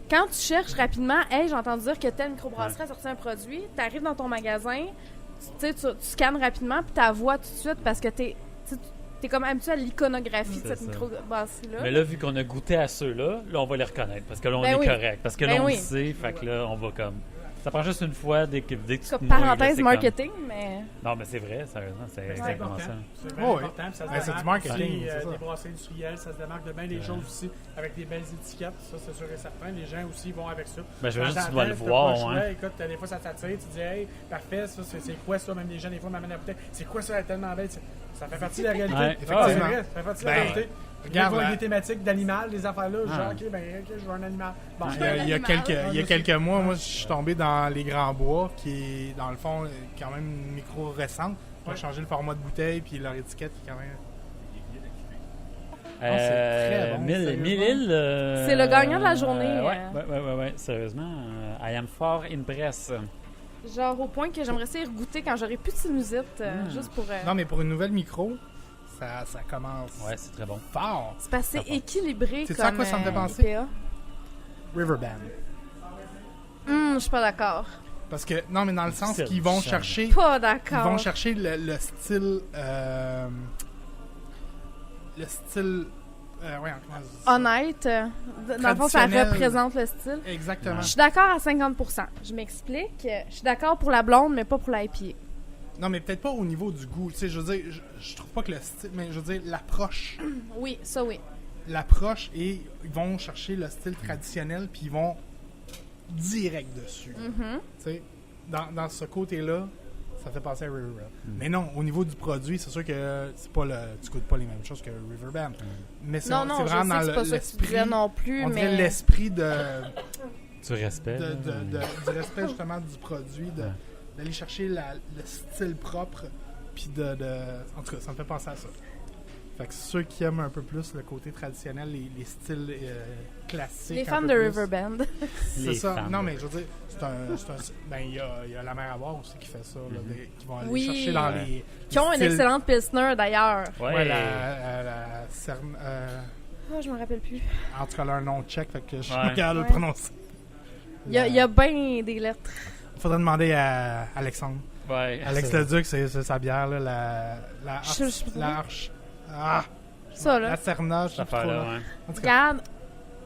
Quand tu cherches rapidement, hey, j'ai entendu dire que telle microbrasserie a sorti un produit, tu arrives dans ton magasin, tu scannes rapidement, puis tu vois tout de suite parce que t'es comme habitué à l'iconographie de C'est cette ça. microbrasserie-là. Mais là, vu qu'on a goûté à ceux-là, là, on va les reconnaître. Parce que là, on Ben est oui. correct. Parce que là, Ben on oui. le sait. Fait que là, on va comme. Ça prend juste une fois dès que tu Comme te mouilles, là, parenthèse c'est marketing, mais. comme- Non, mais c'est vrai, sérieusement. C'est C'est exactement important. ça. C'est vraiment Oh, oui. important. puis ça se Ben, c'est démarque du marketing, aussi, c'est ça. des brasseries industrielles, ça se démarque de bien des choses aussi, avec des belles étiquettes. Ça, c'est sûr et certain. Les gens aussi vont avec ça. Ben, je veux juste Dans que ta tu dois le tête, t'as voir, pas le choix. hein. Écoute, des fois, ça t'attire. Tu dis, hey, parfait, ça, c'est quoi ça? Même les gens, des fois, m'amènent la bouteille. C'est quoi ça? Elle est tellement belle. Ça fait partie de la réalité. Ouais. Effectivement, c'est Effectivement. vrai. Ça fait partie de la Ben, réalité. regarde, Regarde, là. des thématiques d'animal, des affaires-là. Genre, Ah. ok, je veux un animal. Bon, Il y a quelques mois, moi, je suis tombé dans les Grands Bois, qui est, dans le fond, quand même une micro récente. Ils ont Ouais. changé le format de bouteille, puis leur étiquette qui est quand même. Euh, c'est très bon, Mille-Îles. C'est le gagnant de la journée, Ouais. Sérieusement, I am fort impressed. Genre au point que j'aimerais essayer de goûter quand j'aurai plus de sinusite, juste pour. Non, mais pour une nouvelle micro, ça commence Ouais, c'est très bon. fort. C'est parce que c'est équilibré Sais-tu comme à quoi ça me fait penser? IPA. Riverband. Je suis pas d'accord. Parce que, non, mais dans le sens Difficile, qu'ils vont ça. chercher. Pas Ils d'accord. vont chercher le style. Le style. Ouais, comment je dis ça? Honnête. Dans le fond, ça Traditionnel. représente le style. Exactement. Je suis d'accord à 50%. Je m'explique. Je suis d'accord pour la blonde, mais pas pour la IPA. Non, mais peut-être pas au niveau du goût. Tu sais, je veux dire, je trouve pas que le style. Mais je veux dire, l'approche. Oui, ça oui. L'approche et ils vont chercher le style traditionnel, puis ils vont direct dessus. Mhm. Tu sais, dans ce côté-là, ça fait penser à Riverbend. Mais non, au niveau du produit, c'est sûr que tu goûtes pas les mêmes choses que Riverbend. Mais c'est Non, vraiment je sais dans que c'est pas ça que tu disais non plus, on dirait mais... l'esprit de... Du respect. du respect justement du produit, d'aller chercher le style propre, puis en tout cas, ça me fait penser à ça. Fait que ceux qui aiment un peu plus le côté traditionnel, les styles classiques. Les fans de Riverbend. C'est ça. Non, mais je veux dire, ben, il y a la mer à boire aussi qui fait ça, là, qui vont aller chercher dans les. Qui ont une styles. excellente Pilsner d'ailleurs. Ouais. la Je me rappelle plus. en tout cas, elle a un nom tchèque, fait que je suis Ouais. pas capable de le prononcer. Il y a bien des lettres. Faudrait demander à Alexandre. Ouais. Alex Leduc, c'est sa bière, là, la Arche. Ça, là. La Serna, je sais Cette pas trop. affaire-là, là. ouais. En tout cas, Regarde,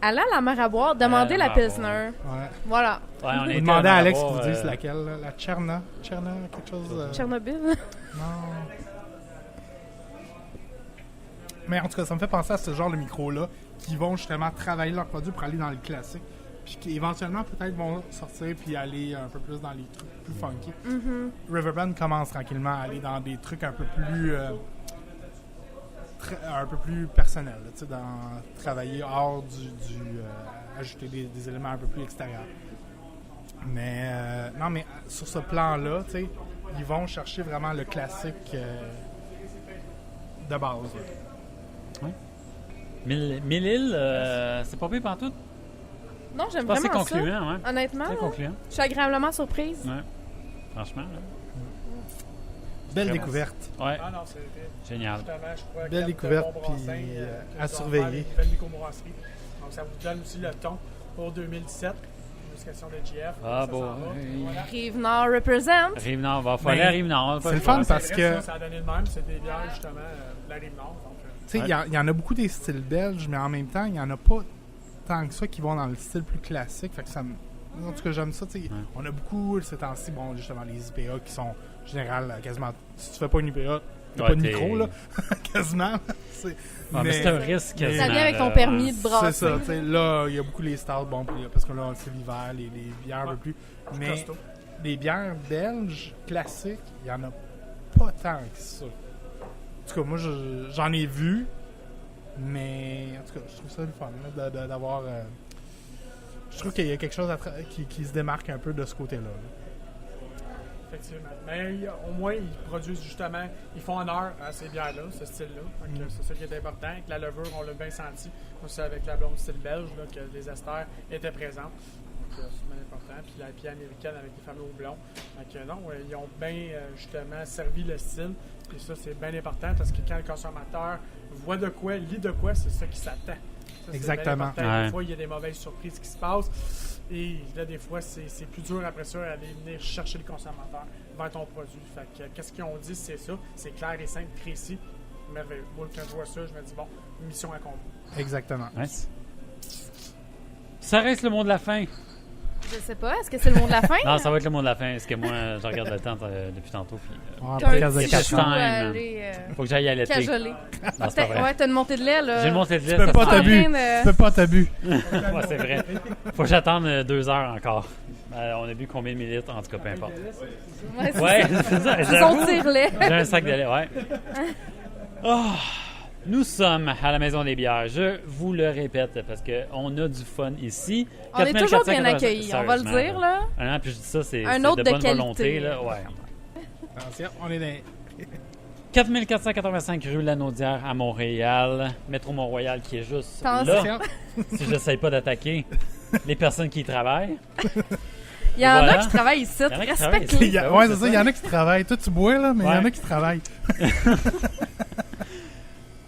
allez à la mer à boire, demandez la la mer à Pilsner. ouais. Voilà. Ouais, on Vous était demandez à Alex voir, qui vous dise laquelle, là. La Tcherna, quelque chose. Tchernobyl. Non. Mais en tout cas, ça me fait penser à ce genre de micro-là qui vont justement travailler leurs produits pour aller dans le classique. Puis qui éventuellement peut-être vont sortir puis aller un peu plus dans les trucs plus funky. Riverbend commence tranquillement à aller dans des trucs un peu plus un peu plus personnels, là, tu sais, dans travailler hors ajouter des éléments un peu plus extérieurs. Mais non, mais sur ce plan-là, tu sais, ils vont chercher vraiment le classique de base. Là. Mille-Îles, c'est pas pire pantoute. Non, j'aime C'est assez vraiment ça. concluant, ouais. Honnêtement, Très là, concluant. je suis agréablement surprise. Ouais. Franchement, là. Belle Vraiment. découverte. Ouais. Ah non, c'était Génial. justement, je crois, Belle quatre découverte, bons puis, brassins, à que surveiller. Une belle microbrasserie. Donc, ça vous donne aussi le ton pour 2017. Une question de GF. Ah ça bon. s'en va. Voilà. Rive-Nord represent. Rive-Nord, va falloir Ben, aller à Rive-Nord. c'est le fun parce C'est que- vrai, ça a donné le même. C'est des bières, justement, de la Rive-Nord. Donc, Tu sais, Ouais. il y en a beaucoup des styles belges, mais en même temps, il n'y en a pas tant que ça qui vont dans le style plus classique. Fait que ça me... En tout cas, j'aime ça. Tu sais. On a beaucoup, ces temps-ci, bon, justement, les IPA qui sont, en général, quasiment... Si tu fais pas une IPA, t'as Ouais, pas de t'es- micro, là. Quasiment. Mais c'est un risque. Ça quasiment, vient avec ton là. permis de brasser. C'est ça, tu sais. Là, il y a beaucoup les stouts, bon, parce que là, c'est l'hiver, les bières un peu plus... Mais costaud. les bières belges classiques, il y en a pas tant que ça. En tout cas, moi, j'en ai vu, mais en tout cas, je trouve ça le fun là, d'avoir... je trouve qu'il y a quelque chose qui se démarque un peu de ce côté-là. Là. Effectivement. Mais au moins, ils produisent justement, ils font honneur à ces bières-là, ce style-là. Donc, c'est ça qui est important. Avec la levure, on l'a bien senti. Aussi avec la blonde style belge, là, que les esters étaient présents. Donc, c'est bien important. Puis la IPA américaine avec les fameux houblons. Donc, non, ils ont bien, justement, servi le style. Et ça, c'est bien important parce que quand le consommateur voit de quoi, lit de quoi, c'est ça qui s'attend. Ça, c'est Exactement. bien important. Ouais. Des fois, il y a des mauvaises surprises qui se passent. Et là, des fois, c'est plus dur après ça d'aller venir chercher le consommateur vers ton produit. Fait que, qu'est-ce qu'ils ont dit, c'est ça. C'est clair et simple, précis. Merveilleux. Moi, quand je vois ça, je me dis, bon, mission accomplie. Exactement. Nice. Ça reste le mot de la fin. Je sais pas, est-ce que c'est le mot de la fin? Non, ça va être le mot de la fin. Parce que moi, je regarde le temps depuis tantôt. Puis, On T'as un podcast de petit 4 chou. chou ans. à Time. aller faut que j'aille à l'été. cajoler. Non, c'est pas vrai. Ouais, t'as une montée de lait, là. J'ai le monté de lait. Tu peux ça pas se t'abuser. fait. Tu peux pas t'abuser. Ouais, c'est vrai. Faut que j'attende 2 heures encore. On a bu combien de millilitres? En tout cas, peu importe. Ouais, c'est Ouais, ça. c'est ça. Ils j'avoue. ont tire-lait. J'ai un sac de lait, ouais. Oh, nous sommes à la Maison des Bières. Je vous le répète parce qu'on a du fun ici. On est toujours bien 4480, accueillis, on va le sérieusement, dire, là. Ah non, puis je dis ça, c'est Un c'est autre de de bonne qualité. volonté. Là. Ouais. Attention, on est dans... 4485 rue Lanaudière à Montréal. Métro Mont-Royal qui est juste Attention. là. Si je n'essaye pas d'attaquer les personnes qui y travaillent. Il y en Voilà. a qui travaillent ici. Il y en a qui travaillent ici. Respecte-les. Ben oui, Ouais, c'est c'est ça. ça. Il y en a qui travaillent. Toi, tu bois, là, mais il y en Ouais. a qui travaillent.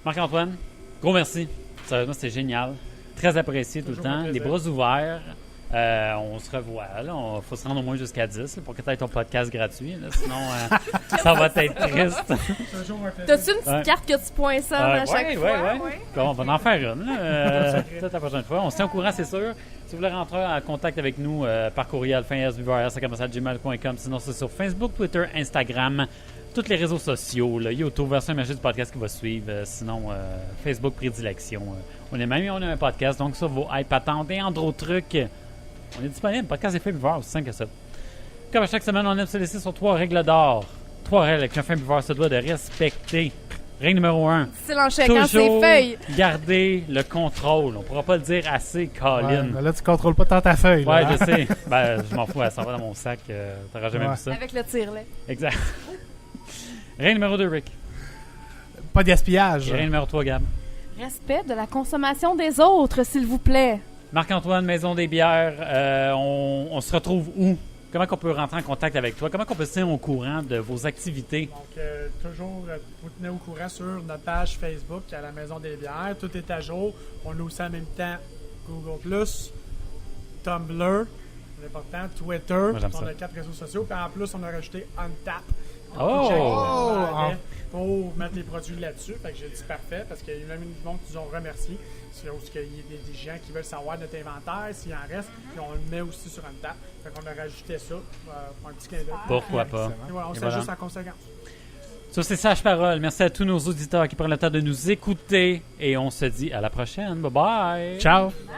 Marc-Antoine, gros merci. Sérieusement, c'était génial. Très apprécié tout le Toujours temps. un Les plaisir. bras ouverts. On se revoit. Il faut se rendre au moins jusqu'à 10 là, pour que tu aies ton podcast gratuit. Là. Sinon, ça va être triste. Toujours un plaisir. T'as-tu une petite Ouais. carte que tu poinçonnes à chaque fois? ouais. Bon, on va en faire une. Là. Peut-être la prochaine fois. On se tient au courant, c'est sûr. Si vous voulez rentrer en contact avec nous par courriel, finsbvrs@gmail.com. Sinon, c'est sur Facebook, Twitter, Instagram, tous les réseaux sociaux, là, YouTube, version imagée du podcast qui va suivre. Sinon, Facebook Prédilection. On est même, on a un podcast, donc sur vos iPads et en d'autres trucs. On est disponible. Podcast des Faits Buveurs, aussi simple que ça. Comme à chaque semaine, on aime se laisser sur 3 règles d'or. 3 règles qu'un fin buveur se doit de respecter. Règle numéro 1. C'est en checkant ses Toujours feuilles. garder le contrôle. On pourra pas le dire assez, Colin. Ouais, mais là, tu contrôles pas tant ta feuille. Ouais, là, hein? je sais. Ben, je m'en fous, elle s'en va dans mon sac. T'auras jamais Ouais. vu ça. Avec le tire-lait. Exact. Règle numéro 2, Rick. Pas de gaspillage. Et règle numéro 3, Gab. Respect de la consommation des autres, s'il vous plaît. Marc-Antoine, Maison des bières, on se retrouve où? Comment on peut rentrer en contact avec toi? Comment on peut se tenir au courant de vos activités? Donc, toujours vous tenir au courant sur notre page Facebook à la Maison des bières. Tout est à jour. On a aussi en même temps Google+, Tumblr, c'est important, Twitter. Moi, j'aime On ça. a 4 réseaux sociaux. Puis en plus, on a rajouté Untap. Oh! Pour mettre les produits là-dessus. Fait que j'ai dit parfait parce qu'il y a même du monde qui nous ont remercié. C'est où il y a des gens qui veulent savoir notre inventaire, s'il en reste. Puis on le met aussi sur Untap. Fait qu'on a rajouté ça pour un petit clin d'œil. Pourquoi pas? Et voilà, on Et s'ajuste voilà. en conséquence. Sur ces sages paroles, merci à tous nos auditeurs qui prennent le temps de nous écouter et on se dit à la prochaine. Bye bye! Ciao! Bye.